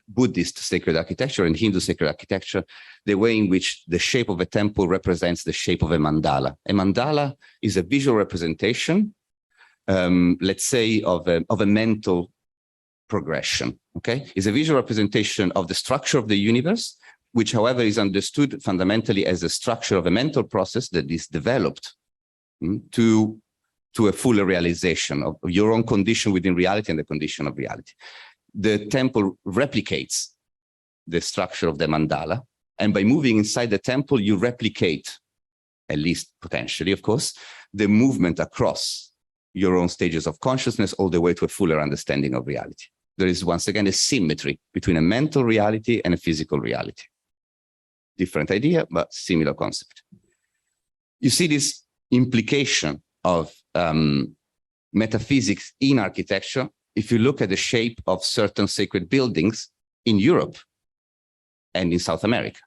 Buddhist sacred architecture and Hindu sacred architecture, the way in which the shape of a temple represents the shape of a mandala. A mandala is a visual representation, let's say, of a mental progression, okay? It's a visual representation of the structure of the universe, which, however, is understood fundamentally as a structure of a mental process that is developed to a fuller realization of your own condition within reality and the condition of reality. The temple replicates the structure of the mandala, and by moving inside the temple, you replicate, at least potentially, of course, the movement across your own stages of consciousness all the way to a fuller understanding of reality. There is, once again, a symmetry between a mental reality and a physical reality. different idea, but similar concept. You see this implication of metaphysics in architecture if you look at the shape of certain sacred buildings in Europe and in South America.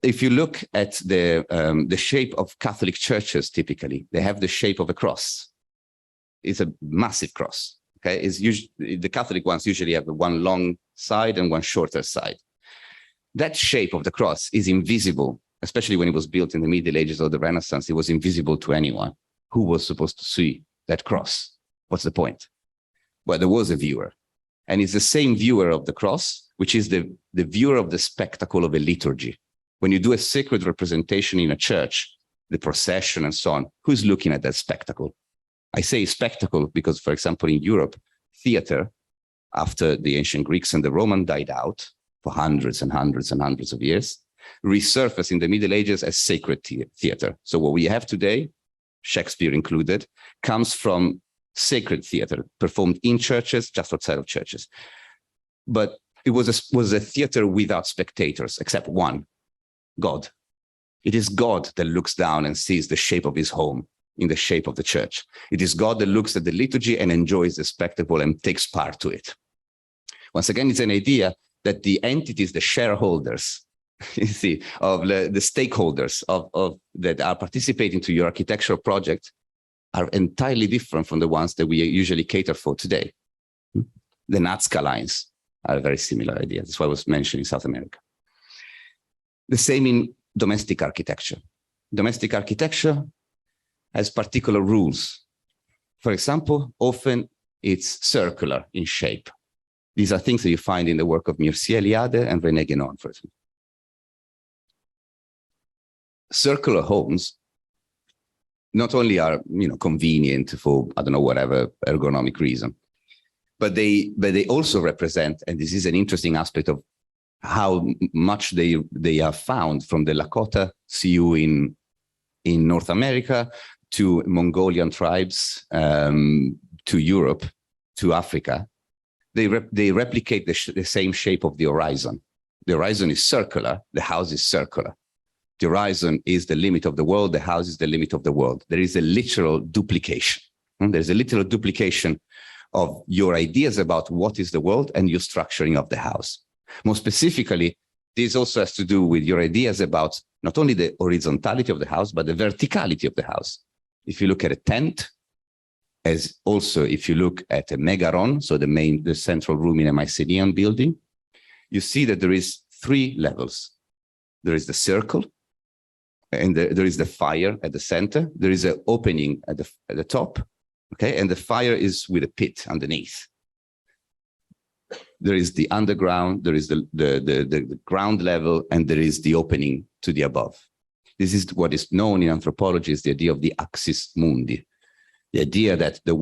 If you look at the shape of Catholic churches, typically, they have the shape of a cross. It's a massive cross. Okay, it's usually, the Catholic ones usually have one long side and one shorter side. That shape of the cross is invisible, especially when it was built in the Middle Ages or the Renaissance. It was invisible to anyone. Who was supposed to see that cross? What's the point? Well, there was a viewer, and it's the same viewer of the cross, which is the viewer of the spectacle of a liturgy. When you do a sacred representation in a church, the procession and so on, who's looking at that spectacle? I say spectacle because, for example, in Europe, theater, after the ancient Greeks and the Romans died out for hundreds and hundreds and hundreds of years, resurfaced in the Middle Ages as sacred theater. So what we have today, Shakespeare included, comes from sacred theater performed in churches, just outside of churches. But it was a theater without spectators, except one, God. It is God that looks down and sees the shape of his home in the shape of the church. It is God that looks at the liturgy and enjoys the spectacle and takes part to it. Once again, it's an idea that the entities, the shareholders, you see, of the stakeholders of that are participating to your architectural project are entirely different from the ones that we usually cater for today. The Nazca lines are a very similar idea. That's why I was mentioning South America. The same in domestic architecture. Domestic architecture has particular rules. For example, often it's circular in shape. These are things that you find in the work of Mircea Eliade and René Guénon, for example. Circular homes not only are, convenient for, I don't know, whatever ergonomic reason, but they also represent, and this is an interesting aspect of how much they are found from the Lakota Sioux in North America to Mongolian tribes, to Europe, to Africa. They replicate the same shape of the horizon. The horizon is circular, the house is circular. The horizon is the limit of the world, the house is the limit of the world. There is a literal duplication. There's a literal duplication of your ideas about what is the world and your structuring of the house. More specifically, this also has to do with your ideas about not only the horizontality of the house, but the verticality of the house. If you look at a tent, as also if you look at a megaron, so the central room in a Mycenaean building, you see that there is 3 levels. There is the circle, and there is the fire at the center. There is an opening at the top, okay, and the fire is with a pit underneath. There is the underground, there is the ground level, and there is the opening to the above. This is what is known in anthropology as the idea of the axis mundi. The idea that the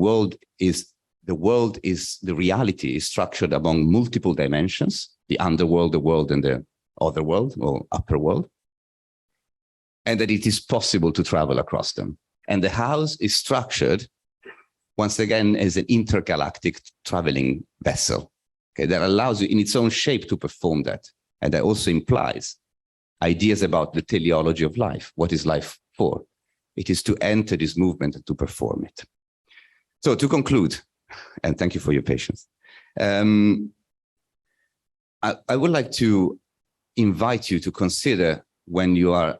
reality is structured among multiple dimensions, the underworld, the world, and the other world or upper world, and that it is possible to travel across them. And the house is structured, once again, as an intergalactic traveling vessel, okay, that allows you in its own shape to perform that. And that also implies ideas about the teleology of life. What is life for? It is to enter this movement and to perform it. So to conclude, and thank you for your patience, I would like to invite you to consider when you are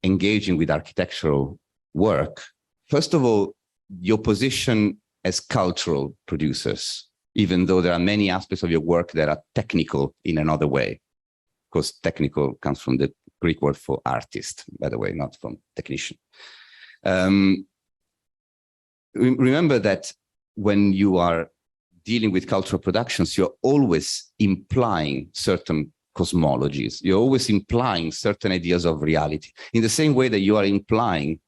engaging with architectural work, first of all, your position as cultural producers, even though there are many aspects of your work that are technical in another way. Of course, technical comes from the Greek word for artist, by the way, not from technician. Remember that when you are dealing with cultural productions, you're always implying certain cosmologies. You're always implying certain ideas of reality in the same way that you are implying,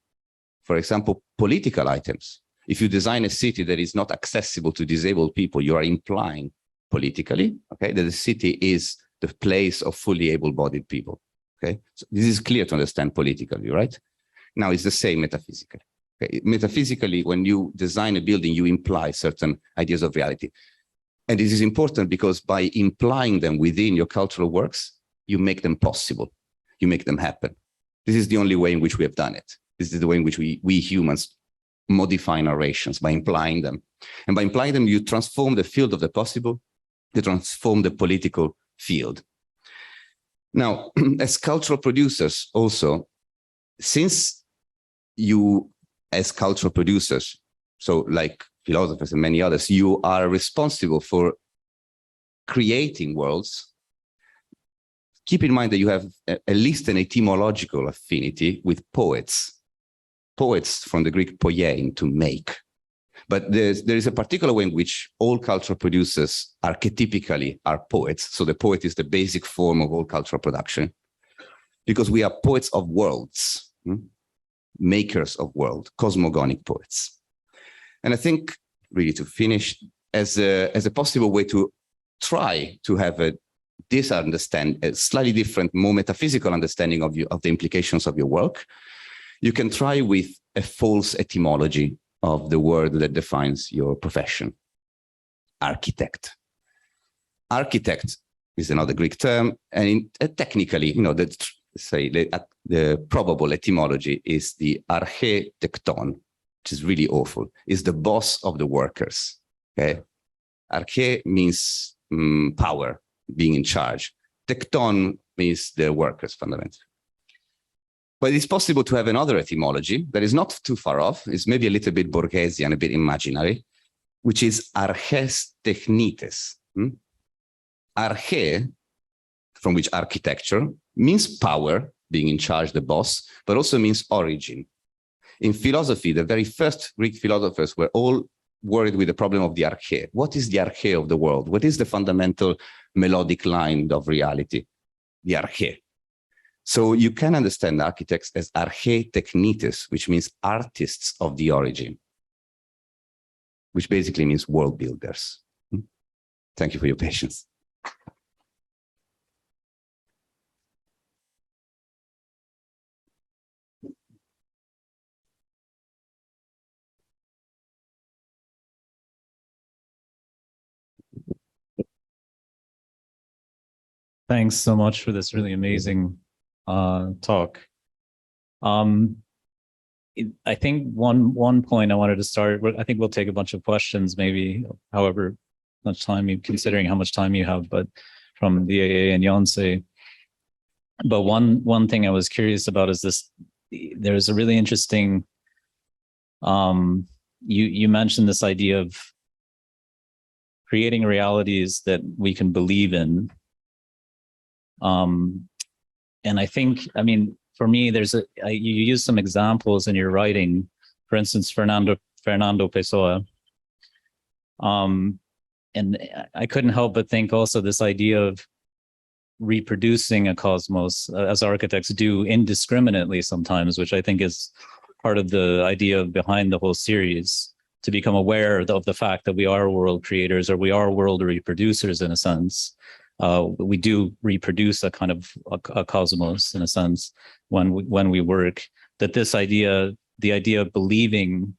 for example, political items. If you design a city that is not accessible to disabled people, you are implying politically, okay, that the city is the place of fully able-bodied people. Okay, so this is clear to understand politically, right? Now it's the same metaphysically. Okay? Metaphysically, when you design a building, you imply certain ideas of reality. And this is important because by implying them within your cultural works, you make them possible. You make them happen. This is the only way in which we have done it. This is the way in which we humans modify narrations, by implying them. And by implying them, you transform the field of the possible, you transform the political field. Now, as cultural producers also, since you, as cultural producers, so like philosophers and many others, you are responsible for creating worlds, keep in mind that you have at least an etymological affinity with poets. Poets from the Greek poiein, to make. But there is a particular way in which all cultural producers archetypically are poets. So the poet is the basic form of all cultural production, because we are poets of worlds, makers of world, cosmogonic poets. And I think, really to finish, as a possible way to try to have a slightly different, more metaphysical understanding of the implications of your work, you can try with a false etymology of the word that defines your profession: architect. Architect is another Greek term, and technically, the probable etymology is the arche tekton, which is really awful. Is the boss of the workers. Okay, arche means power, being in charge. Tekton means the workers, fundamentally. But it's possible to have another etymology that is not too far off. It's maybe a little bit Borgesian, a bit imaginary, which is arches technites. Arche, from which architecture, means power, being in charge, the boss, but also means origin. In philosophy, the very first Greek philosophers were all worried with the problem of the arche. What is the arche of the world? What is the fundamental melodic line of reality? The arche. So you can understand architects as arche technites, which means artists of the origin, which basically means world builders. Thank you for your patience. Thanks so much for this really amazing talk. I think one point I wanted to start, I think we'll take a bunch of questions, maybe, however much time considering how much time you have, but from the AA and Yonsei. But one thing I was curious about is this: there's a really interesting, you mentioned this idea of creating realities that we can believe in. And I think, for me, you use some examples in your writing, for instance, Fernando Pessoa. And I couldn't help but think also this idea of reproducing a cosmos, as architects do indiscriminately sometimes, which I think is part of the idea behind the whole series, to become aware of the fact that we are world creators, or we are world reproducers in a sense. We do reproduce a kind of a cosmos in a sense when we work. That this idea, the idea of believing,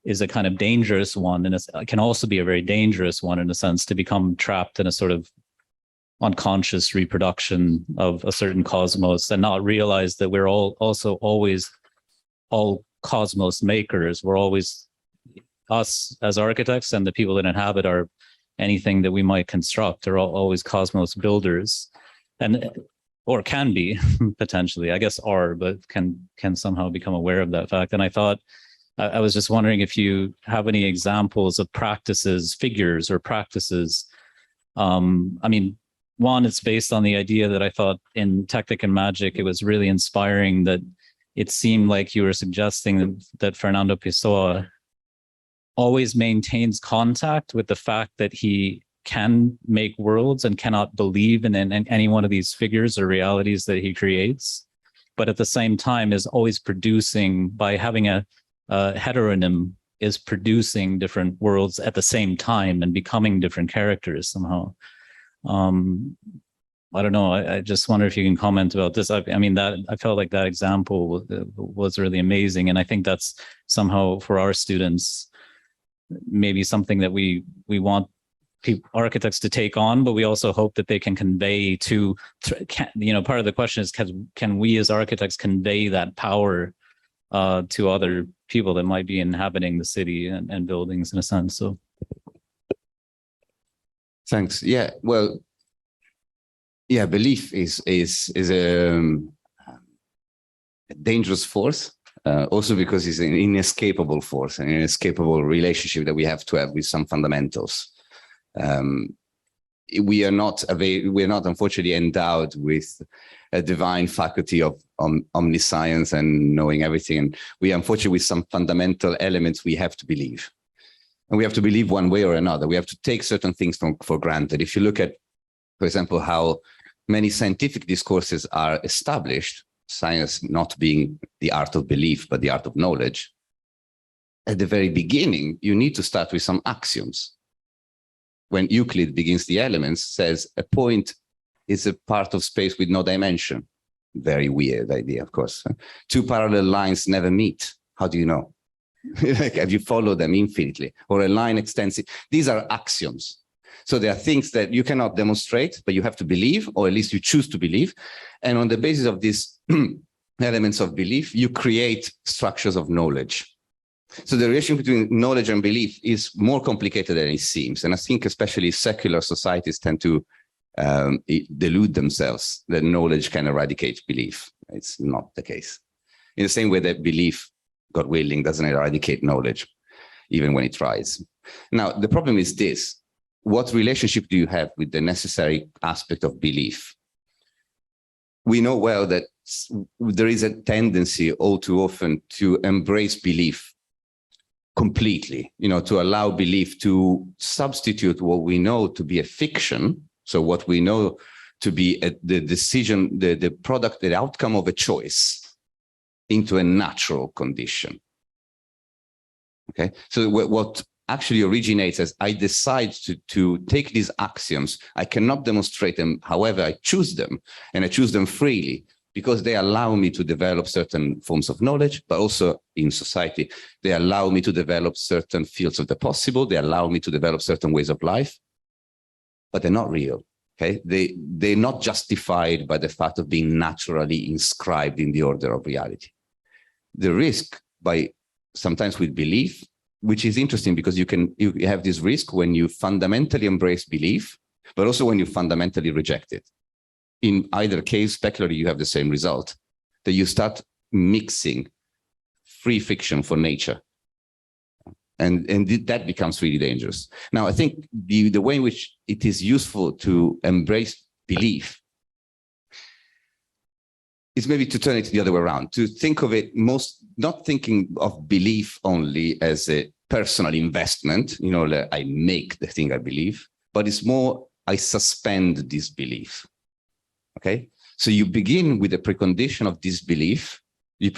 is a kind of dangerous one, and it can also be a very dangerous one in a sense, to become trapped in a sort of unconscious reproduction of a certain cosmos and not realize that we're also always all cosmos makers. We're always, us as architects and the people that inhabit our anything that we might construct are always cosmos builders, or can be potentially, I guess are, but can somehow become aware of that fact. And I thought, I was just wondering if you have any examples of practices, figures or practices. One, it's based on the idea that I thought in Technic and Magic, it was really inspiring that it seemed like you were suggesting that Fernando Pessoa always maintains contact with the fact that he can make worlds and cannot believe in any one of these figures or realities that he creates, but at the same time is always producing, by having a heteronym, is producing different worlds at the same time and becoming different characters somehow. I don't know. I just wonder if you can comment about this. I felt like that example was really amazing, and I think that's somehow for our students maybe something that we want architects to take on, but we also hope that they can convey to, part of the question is, can we as architects convey that power to other people that might be inhabiting the city and buildings in a sense? So. Thanks. Yeah. Well, yeah, belief is a dangerous force, also because it's an inescapable force, an inescapable relationship that we have to have with some fundamentals. We are not unfortunately endowed with a divine faculty of omniscience and knowing everything. And we are unfortunately with some fundamental elements we have to believe. And we have to believe one way or another. We have to take certain things for granted. If you look at, for example, how many scientific discourses are established, science not being the art of belief, but the art of knowledge, at the very beginning, you need to start with some axioms. When Euclid begins the Elements, says a point is a part of space with no dimension. Very weird idea, of course. Two parallel lines never meet. How do you know? Like, have you followed them infinitely? Or a line extends it? These are axioms. So there are things that you cannot demonstrate, but you have to believe, or at least you choose to believe. And on the basis of these elements of belief, you create structures of knowledge. So the relation between knowledge and belief is more complicated than it seems. And I think especially secular societies tend to delude themselves that knowledge can eradicate belief. It's not the case. In the same way that belief, God willing, doesn't eradicate knowledge, even when it tries. Now, the problem is this. What relationship do you have with the necessary aspect of belief? We know well that there is a tendency all too often to embrace belief completely, to allow belief to substitute what we know to be a fiction. So what we know to be the decision, the product, the outcome of a choice into a natural condition. Okay, so what actually originates as I decide to take these axioms, I cannot demonstrate them, however I choose them, and I choose them freely because they allow me to develop certain forms of knowledge, but also in society, they allow me to develop certain fields of the possible, they allow me to develop certain ways of life, but they're not real. Okay, they're not justified by the fact of being naturally inscribed in the order of reality. The risk sometimes with belief, which is interesting because you have this risk when you fundamentally embrace belief, but also when you fundamentally reject it. In either case, specularly, you have the same result, that you start mixing free fiction for nature. And that becomes really dangerous. Now, I think the way in which it is useful to embrace belief is maybe to turn it the other way around, to think of it not thinking of belief only as a personal investment, like I make the thing I believe, but it's more, I suspend this belief. Okay? So you begin with a precondition of disbelief. You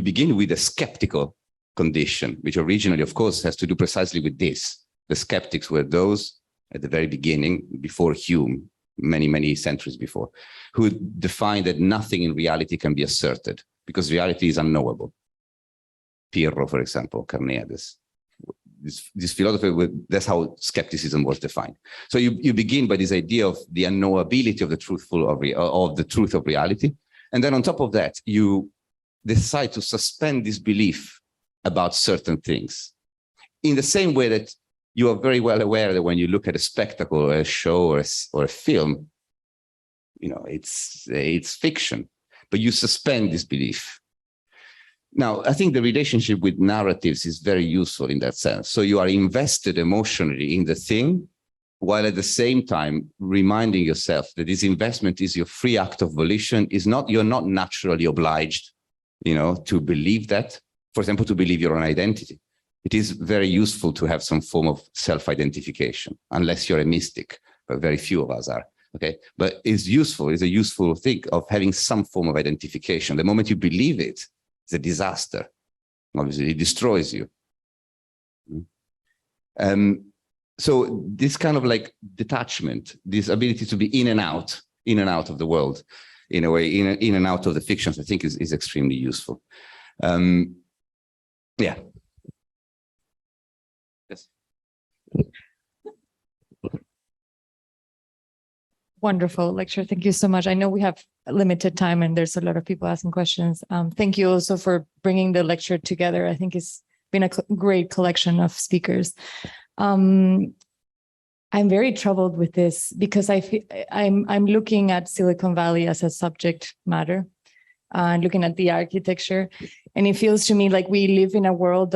begin with a skeptical condition, which originally, of course, has to do precisely with this. The skeptics were those at the very beginning, before Hume, many, many centuries before, who defined that nothing in reality can be asserted because reality is unknowable. Pirro, for example, Carneades. This philosopher, that's how skepticism was defined. So you begin by this idea of the unknowability of the truth of reality. And then on top of that, you decide to suspend this belief about certain things. In the same way that you are very well aware that when you look at a spectacle or a show or a film, it's fiction, but you suspend this belief. Now, I think the relationship with narratives is very useful in that sense. So you are invested emotionally in the thing, while at the same time reminding yourself that this investment is your free act of volition. You're not naturally obliged, to believe that. For example, to believe your own identity. It is very useful to have some form of self-identification, unless you're a mystic, but very few of us are. Okay, but it's a useful thing of having some form of identification. The moment you believe it, it's a disaster. Obviously, it destroys you. So this kind of like detachment, this ability to be in and out of the world, in a way, in and out of the fictions, I think is extremely useful. Yeah. Yes. wonderful lecture. Thank you so much. I know we have limited time and there's a lot of people asking questions. Thank you also for bringing the lecture together. I think it's been a great collection of speakers. I'm very troubled with this because I'm looking at Silicon Valley as a subject matter, looking at the architecture, and it feels to me like we live in a world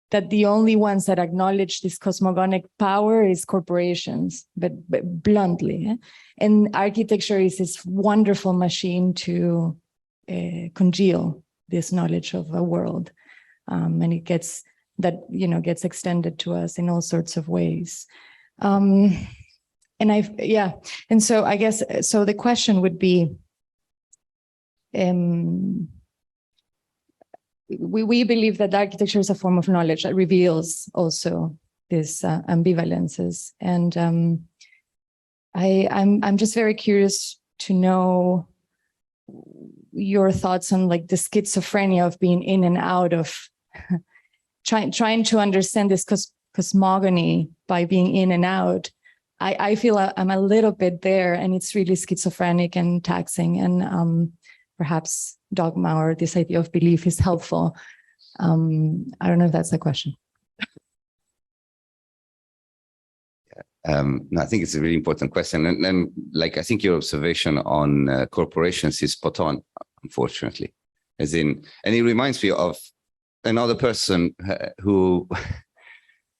that the only ones that acknowledge this cosmogonic power is corporations, but bluntly. And architecture is this wonderful machine to congeal this knowledge of a world. And it gets extended to us in all sorts of ways. And so I guess, so the question would be, we believe that architecture is a form of knowledge that reveals also these ambivalences. And I'm just very curious to know your thoughts on like the schizophrenia of being in and out of trying to understand this cosmogony by being in and out. I feel I'm a little bit there, and it's really schizophrenic and taxing, and perhaps dogma or this idea of belief is helpful. I don't know if that's the question. No, I think it's a really important question. And like, I think your observation on corporations is spot on, unfortunately. And it reminds me of another person who,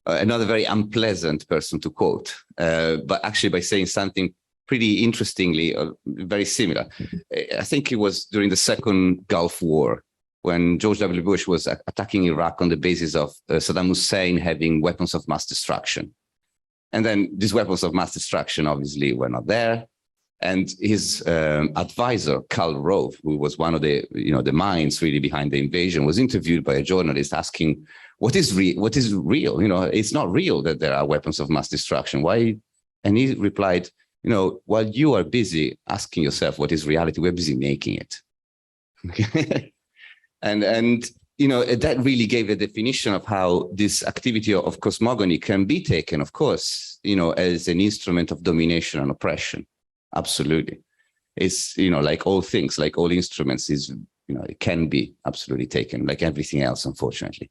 another very unpleasant person to quote, but actually by saying something pretty interestingly, very similar. I think it was during the second Gulf War, when George W. Bush was attacking Iraq on the basis of Saddam Hussein having weapons of mass destruction. And then these weapons of mass destruction obviously were not there. And his advisor, Karl Rove, who was one of the minds really behind the invasion, was interviewed by a journalist asking, what is real? It's not real that there are weapons of mass destruction. Why? And he replied, while you are busy asking yourself what is reality, we're busy making it. and that really gave a definition of how this activity of cosmogony can be taken, of course, as an instrument of domination and oppression. Absolutely. It's, like all things, like all instruments, it can be absolutely taken, like everything else, unfortunately.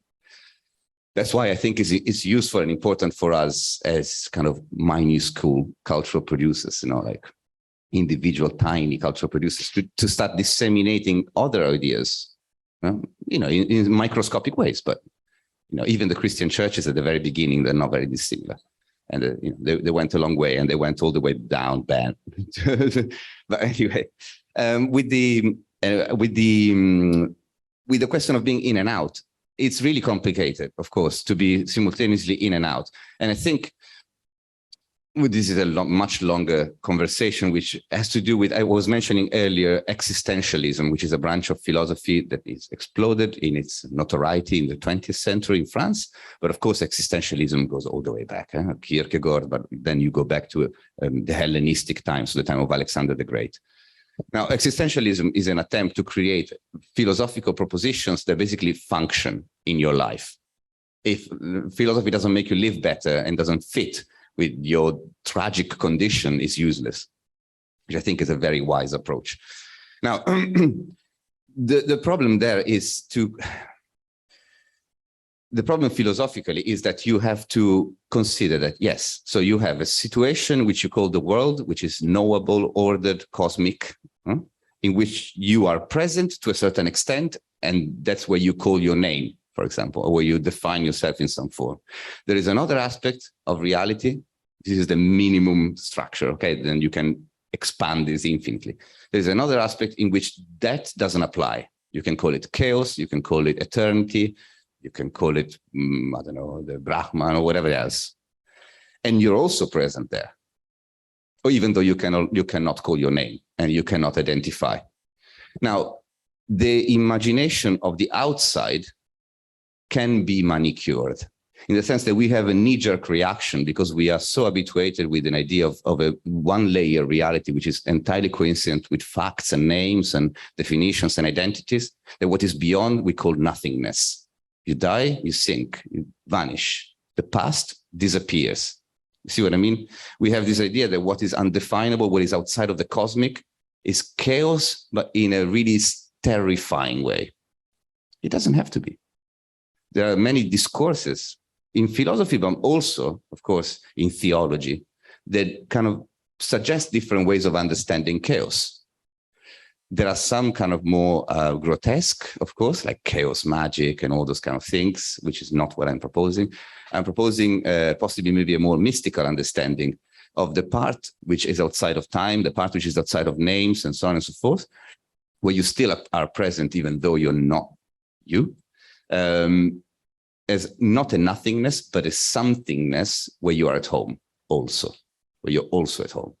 That's why I think it's useful and important for us as kind of minuscule cultural producers, like individual tiny cultural producers, to start disseminating other ideas, in microscopic ways. But, even the Christian churches at the very beginning, they're not very dissimilar. And they went a long way, and they went all the way down bad. But anyway, with the question of being in and out, it's really complicated, of course, to be simultaneously in and out. And I think this is a much longer conversation, which has to do with, I was mentioning earlier, existentialism, which is a branch of philosophy that is exploded in its notoriety in the 20th century in France. But of course, existentialism goes all the way back, Kierkegaard, but then you go back to the Hellenistic times, the time of Alexander the Great. Now, existentialism is an attempt to create philosophical propositions that basically function in your life. If philosophy doesn't make you live better and doesn't fit with your tragic condition, is useless, which I think is a very wise approach. Now, the problem there is the problem philosophically is that you have to consider that, yes, so you have a situation which you call the world, which is knowable, ordered, cosmic, in which you are present to a certain extent, and that's where you call your name, for example, or where you define yourself in some form. There is another aspect of reality. This is the minimum structure, okay? Then you can expand this infinitely. There's another aspect in which that doesn't apply. You can call it chaos, you can call it eternity, you can call it, I don't know, the Brahman or whatever else. And you're also present there. Or even though you cannot call your name and you cannot identify. Now, the imagination of the outside can be manicured in the sense that we have a knee-jerk reaction because we are so habituated with an idea of a one-layer reality, which is entirely coincident with facts and names and definitions and identities, that what is beyond we call nothingness. You die, you sink, you vanish. The past disappears. See what I mean? We have this idea that what is undefinable, what is outside of the cosmic, is chaos, but in a really terrifying way. It doesn't have to be. There are many discourses in philosophy, but also, of course, in theology, that kind of suggest different ways of understanding chaos. There are some kind of more grotesque, of course, like chaos magic and all those kind of things, which is not what I'm proposing. I'm proposing possibly maybe a more mystical understanding of the part which is outside of time, the part which is outside of names, and so on and so forth, where you still are present even though you're not you, as not a nothingness, but a somethingness where you are at home also, where you're also at home.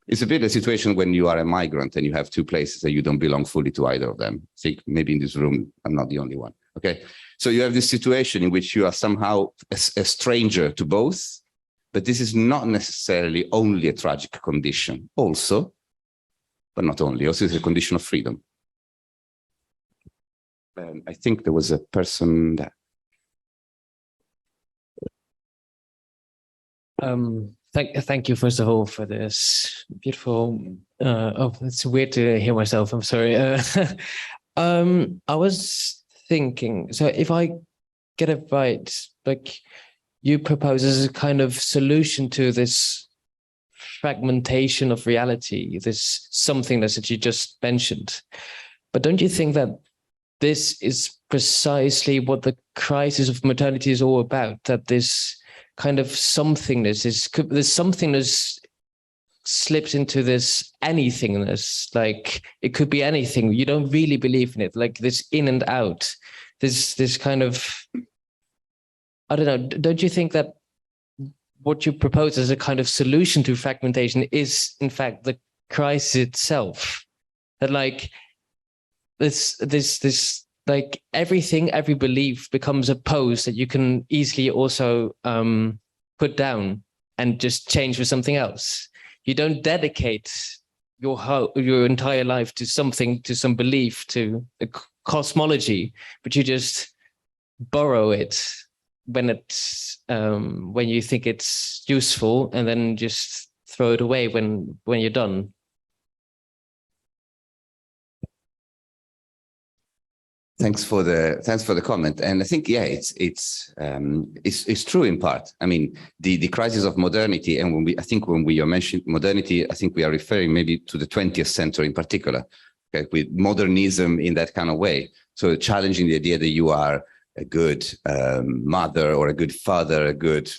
It's a bit a situation when you are a migrant and you have two places and you don't belong fully to either of them. I think maybe in this room, I'm not the only one. Okay. So you have this situation in which you are somehow a stranger to both, but this is not necessarily only a tragic condition also, but not only, also it's a condition of freedom. I think there was a person that. Thank you, first of all, for this beautiful. Oh, it's weird to hear myself. I'm sorry. I was thinking. So, if I get it right, like you propose as a kind of solution to this fragmentation of reality, this somethingness that you just mentioned. But don't you think that this is precisely what the crisis of modernity is all about? That this kind of somethingness this somethingness slips into this anythingness, like it could be anything. You don't really believe in it, like this in and out, this kind of, I don't know. Don't you think that what you propose as a kind of solution to fragmentation is in fact the crisis itself? That like this like everything, every belief becomes a pose that you can easily also put down and just change for something else. You don't dedicate your entire life to something, to some belief, to a cosmology, but you just borrow it when you think it's useful, and then just throw it away when you're done. Thanks for the comment, and I think it's true in part. I mean, the crisis of modernity, and when we are mentioning modernity, I think we are referring maybe to the 20th century in particular, okay, with modernism in that kind of way. So challenging the idea that you are a good mother or a good father, a good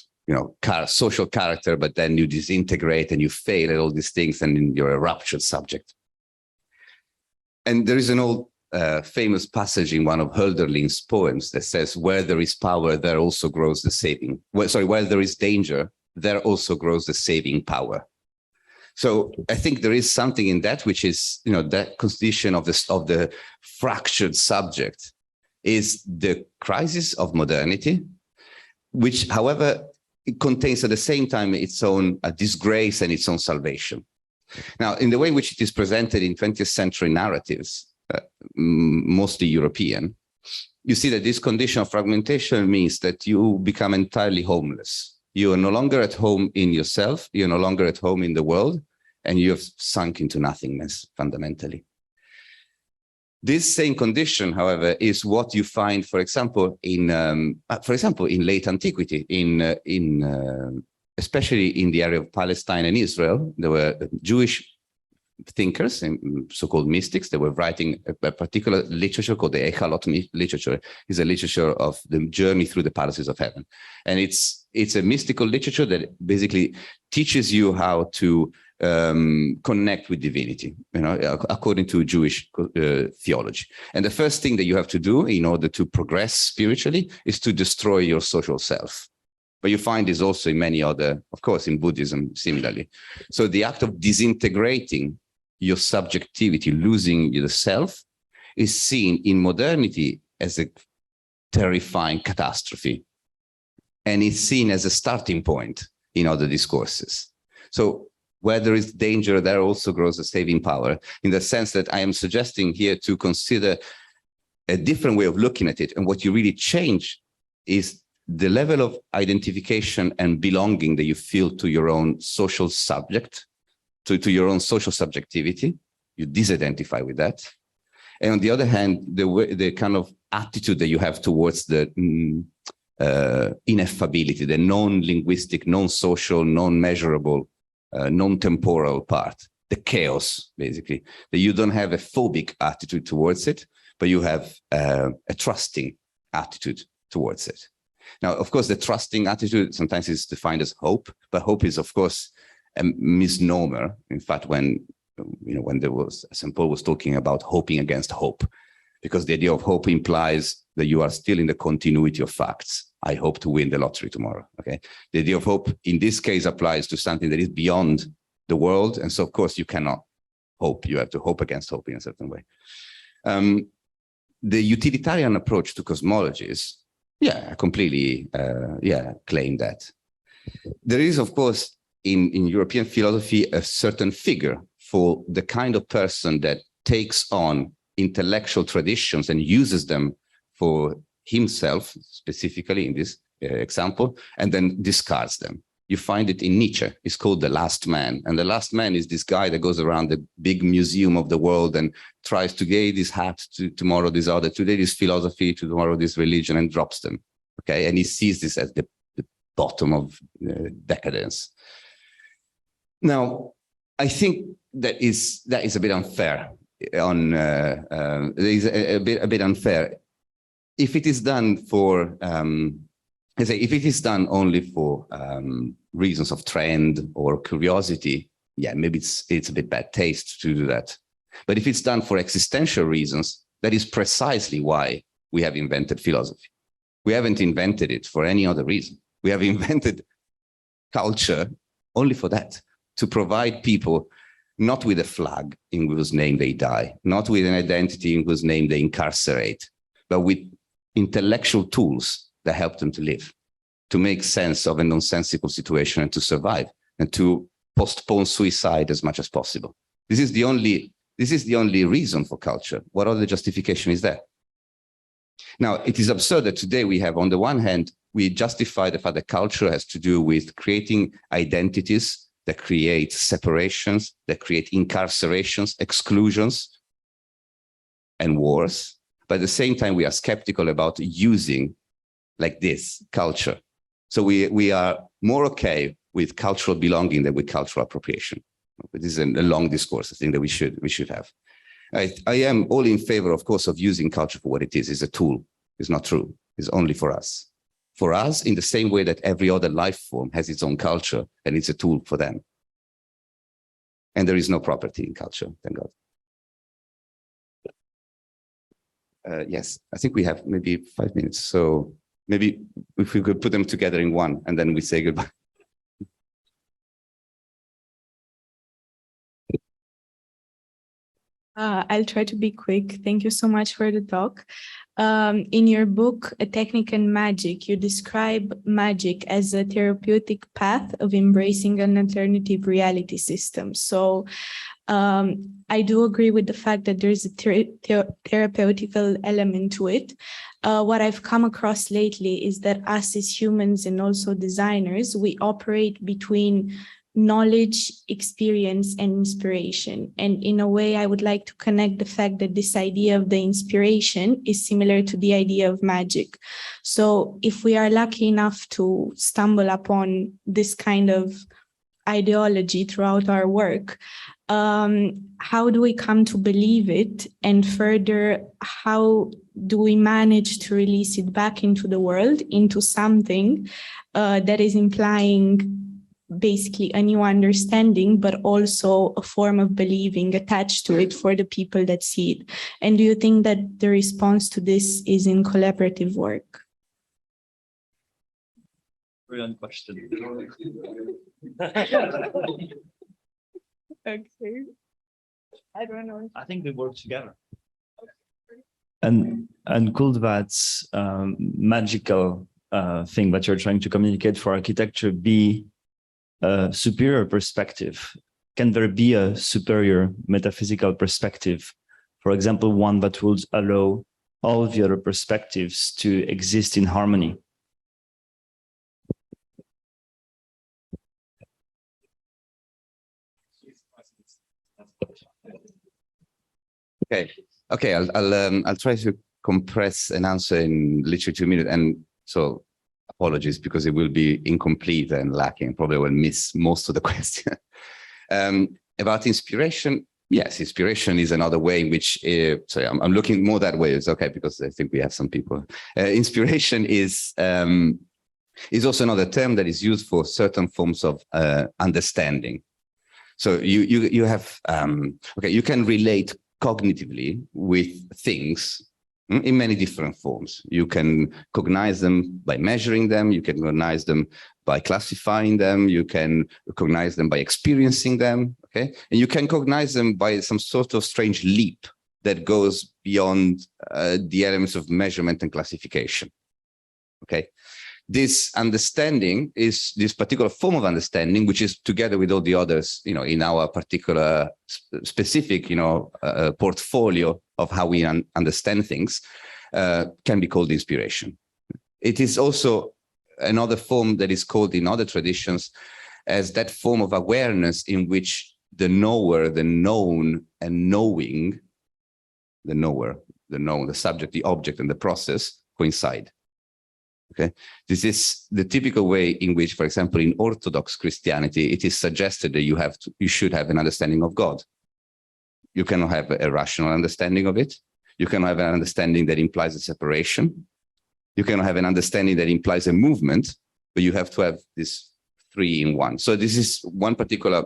social character, but then you disintegrate and you fail at all these things, and you're a ruptured subject. And there is an old famous passage in one of Hölderlin's poems that says, where there is power, there also grows the saving. Where there is danger, there also grows the saving power. So I think there is something in that, which is, that constitution of the fractured subject is the crisis of modernity, which, however, it contains at the same time its own disgrace and its own salvation. Now, in the way in which it is presented in 20th century narratives, mostly European, you see that this condition of fragmentation means that you become entirely homeless. You are no longer at home in yourself, you're no longer at home in the world, and you have sunk into nothingness, fundamentally. This same condition, however, is what you find, for example, in late antiquity, especially in the area of Palestine and Israel. There were Jewish thinkers and so-called mystics that were writing a particular literature called the Echalot literature. Is a literature of the journey through the palaces of heaven, and it's a mystical literature that basically teaches you how to connect with divinity, according to Jewish theology. And the first thing that you have to do in order to progress spiritually is to destroy your social self. But you find this also in many other, of course, in Buddhism, similarly. So the act of disintegrating your subjectivity, losing yourself, is seen in modernity as a terrifying catastrophe. And it's seen as a starting point in other discourses. So where there is danger, there also grows a saving power, in the sense that I am suggesting here to consider a different way of looking at it. And what you really change is the level of identification and belonging that you feel to your own social subject, to your own social subjectivity, you disidentify with that. And on the other hand, the kind of attitude that you have towards the ineffability, the non-linguistic, non-social, non-measurable, non-temporal part, the chaos, basically, that you don't have a phobic attitude towards it, but you have a trusting attitude towards it. Now, of course, the trusting attitude sometimes is defined as hope, but hope is, of course, a misnomer. In fact, when there was, St. Paul was talking about hoping against hope, because the idea of hope implies that you are still in the continuity of facts. I hope to win the lottery tomorrow. Okay, the idea of hope in this case applies to something that is beyond the world, and so of course you cannot hope. You have to hope against hope in a certain way. The utilitarian approach to cosmologies, I completely claim that. There is, of course, in European philosophy, a certain figure for the kind of person that takes on intellectual traditions and uses them for himself, specifically in this example, and then discards them. You find it in Nietzsche. It's called the last man. And the last man is this guy that goes around the big museum of the world and tries today this hat, tomorrow this other, today this philosophy, tomorrow this religion, and drops them. Okay, and he sees this as the bottom of decadence. Now, I think that is a bit unfair. Is a bit unfair. If it is done for, if it is done only for reasons of trend or curiosity, maybe it's a bit bad taste to do that. But if it's done for existential reasons, that is precisely why we have invented philosophy. We haven't invented it for any other reason. We have invented culture only for that, to provide people not with a flag in whose name they die, not with an identity in whose name they incarcerate, but with intellectual tools that help them to live, to make sense of a nonsensical situation and to survive, and to postpone suicide as much as possible. This is the only reason for culture. What other justification is there? Now, it is absurd that today we have, on the one hand, we justify the fact that culture has to do with creating identities that create separations, that create incarcerations, exclusions, and wars. But at the same time, we are skeptical about using, like this, culture. So we are more okay with cultural belonging than with cultural appropriation. This is a long discourse, I think, that we should have. I am all in favor, of course, of using culture for what it is. It's a tool. It's not true. It's only for us. For us, in the same way that every other life form has its own culture, and it's a tool for them. And there is no property in culture, thank God. Yes, I think we have maybe 5 minutes. So maybe if we could put them together in one, and then we say goodbye. I'll try to be quick. Thank you so much for the talk. In your book, Technic and Magic, you describe magic as a therapeutic path of embracing an alternative reality system. So I do agree with the fact that there's a therapeutical element to it. What I've come across lately is that us as humans and also designers, we operate between knowledge, experience, and inspiration. And in a way, I would like to connect the fact that this idea of the inspiration is similar to the idea of magic. So if we are lucky enough to stumble upon this kind of ideology throughout our work, how do we come to believe it? And further, how do we manage to release it back into the world, into something that is implying basically a new understanding, but also a form of believing attached to it for the people that see it? And do you think that the response to this is in collaborative work? Brilliant question. Okay. I don't know. I think we work together. And could that magical thing that you're trying to communicate for architecture be a superior perspective? Can there be a superior metaphysical perspective? For example, one that would allow all the other perspectives to exist in harmony? Okay. I'll try to compress an answer in literally 2 minutes, and so apologies because it will be incomplete and lacking. Probably will miss most of the question. About inspiration, yes, inspiration is another way in which. Sorry, I'm looking more that way. It's okay because I think we have some people. Inspiration is also another term that is used for certain forms of understanding. So you have you can relate cognitively with things in many different forms. You can cognize them by measuring them. You can cognize them by classifying them. You can recognize them by experiencing them. Okay, and you can cognize them by some sort of strange leap that goes beyond the elements of measurement and classification. Okay. This understanding is this particular form of understanding, which is together with all the others, in our particular specific, portfolio of how we understand things, can be called inspiration. It is also another form that is called in other traditions as that form of awareness in which the knower, the known, and knowing, the knower, the known, the subject, the object, and the process coincide. Okay, this is the typical way in which, for example, in Orthodox Christianity, it is suggested that you should have an understanding of God. You cannot have a rational understanding of it. You cannot have an understanding that implies a separation. You cannot have an understanding that implies a movement, but you have to have this three in one. So this is one particular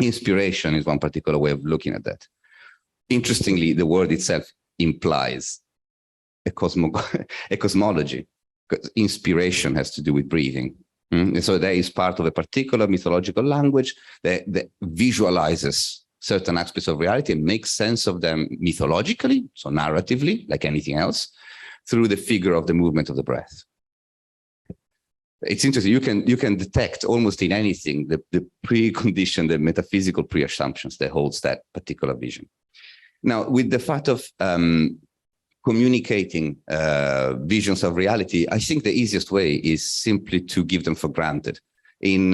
inspiration, is one particular way of looking at that. Interestingly, the word itself implies a cosmology. Because inspiration has to do with breathing. And so there is part of a particular mythological language that visualizes certain aspects of reality and makes sense of them mythologically, so narratively, like anything else, through the figure of the movement of the breath. It's interesting. You can detect almost in anything the precondition, the metaphysical pre-assumptions that holds that particular vision. Now, with the fact of communicating visions of reality, I think the easiest way is simply to give them for granted. In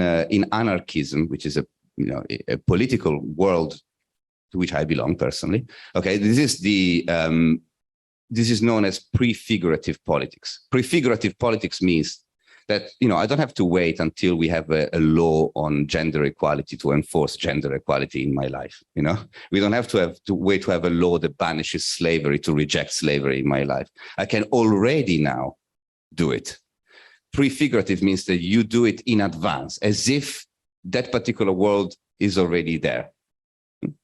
anarchism, which is a political world to which I belong personally, okay, this is known as prefigurative politics. Prefigurative politics means that I don't have to wait until we have a law on gender equality to enforce gender equality in my life. We don't have to wait to have a law that banishes slavery to reject slavery in my life. I can already now do it. Prefigurative means that you do it in advance, as if that particular world is already there.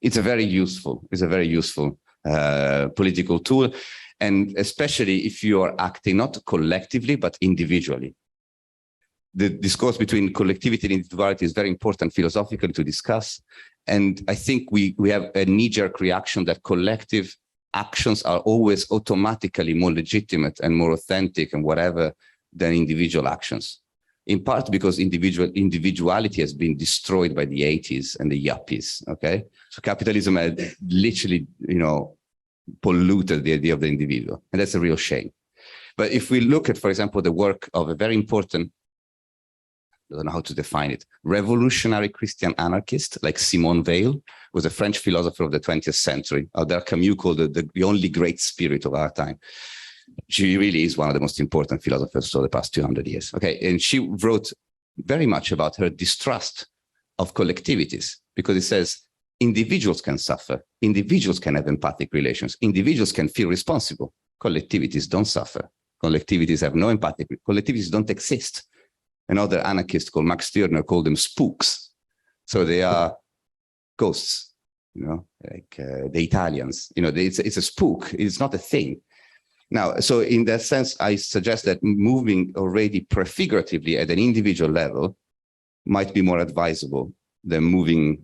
It's a very useful political tool, and especially if you are acting not collectively but individually. The discourse between collectivity and individuality is very important philosophically to discuss. And I think we have a knee-jerk reaction that collective actions are always automatically more legitimate and more authentic and whatever than individual actions. In part because individuality has been destroyed by the 80s and the yuppies, okay? So capitalism had literally, polluted the idea of the individual. And that's a real shame. But if we look at, for example, the work of a very important, I don't know how to define it, revolutionary Christian anarchist like Simone Weil, was a French philosopher of the 20th century. Albert Camus called the only great spirit of our time. She really is one of the most important philosophers of the past 200 years. Okay, and she wrote very much about her distrust of collectivities, because it says individuals can suffer, individuals can have empathic relations, individuals can feel responsible. Collectivities don't suffer. Collectivities have no empathic, collectivities don't exist. Another anarchist called Max Stirner called them spooks. So they are ghosts, like the Italians. It's a spook. It's not a thing. Now, so in that sense, I suggest that moving already prefiguratively at an individual level might be more advisable than moving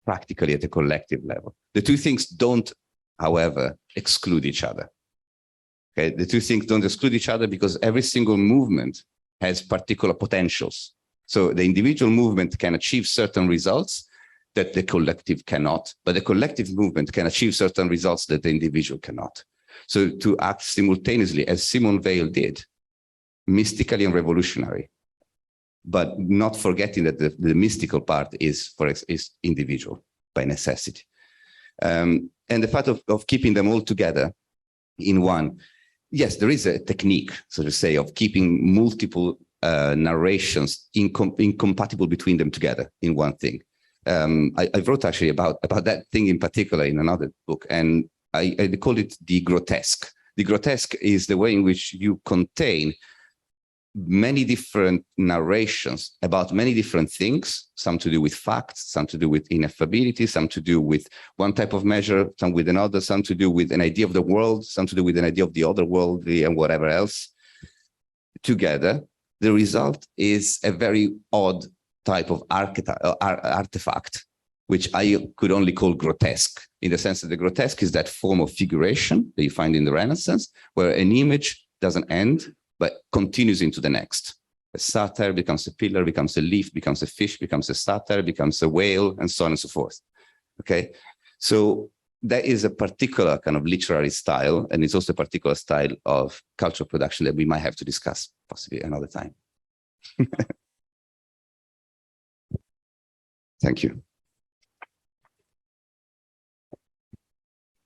practically at a collective level. The two things don't, however, exclude each other. Okay, the two things don't exclude each other because every single movement has particular potentials. So the individual movement can achieve certain results that the collective cannot, but the collective movement can achieve certain results that the individual cannot. So to act simultaneously, as Simone Weil did, mystically and revolutionary, but not forgetting that the mystical part is individual. by necessity. And the fact of keeping them all together in one. Yes, there is a technique, so to say, of keeping multiple narrations incompatible between them together in one thing. I wrote actually about that thing in particular in another book, and I call it the grotesque. The grotesque is the way in which you contain many different narrations about many different things, some to do with facts, some to do with ineffability, some to do with one type of measure, some with another, some to do with an idea of the world, some to do with an idea of the other world, and whatever else. Together, the result is a very odd type of artifact, which I could only call grotesque, in the sense that the grotesque is that form of figuration that you find in the Renaissance, where an image doesn't end, but continues into the next. A satyr becomes a pillar, becomes a leaf, becomes a fish, becomes a satyr, becomes a whale, and so on and so forth. Okay, so that is a particular kind of literary style, and it's also a particular style of cultural production that we might have to discuss possibly another time. Thank you.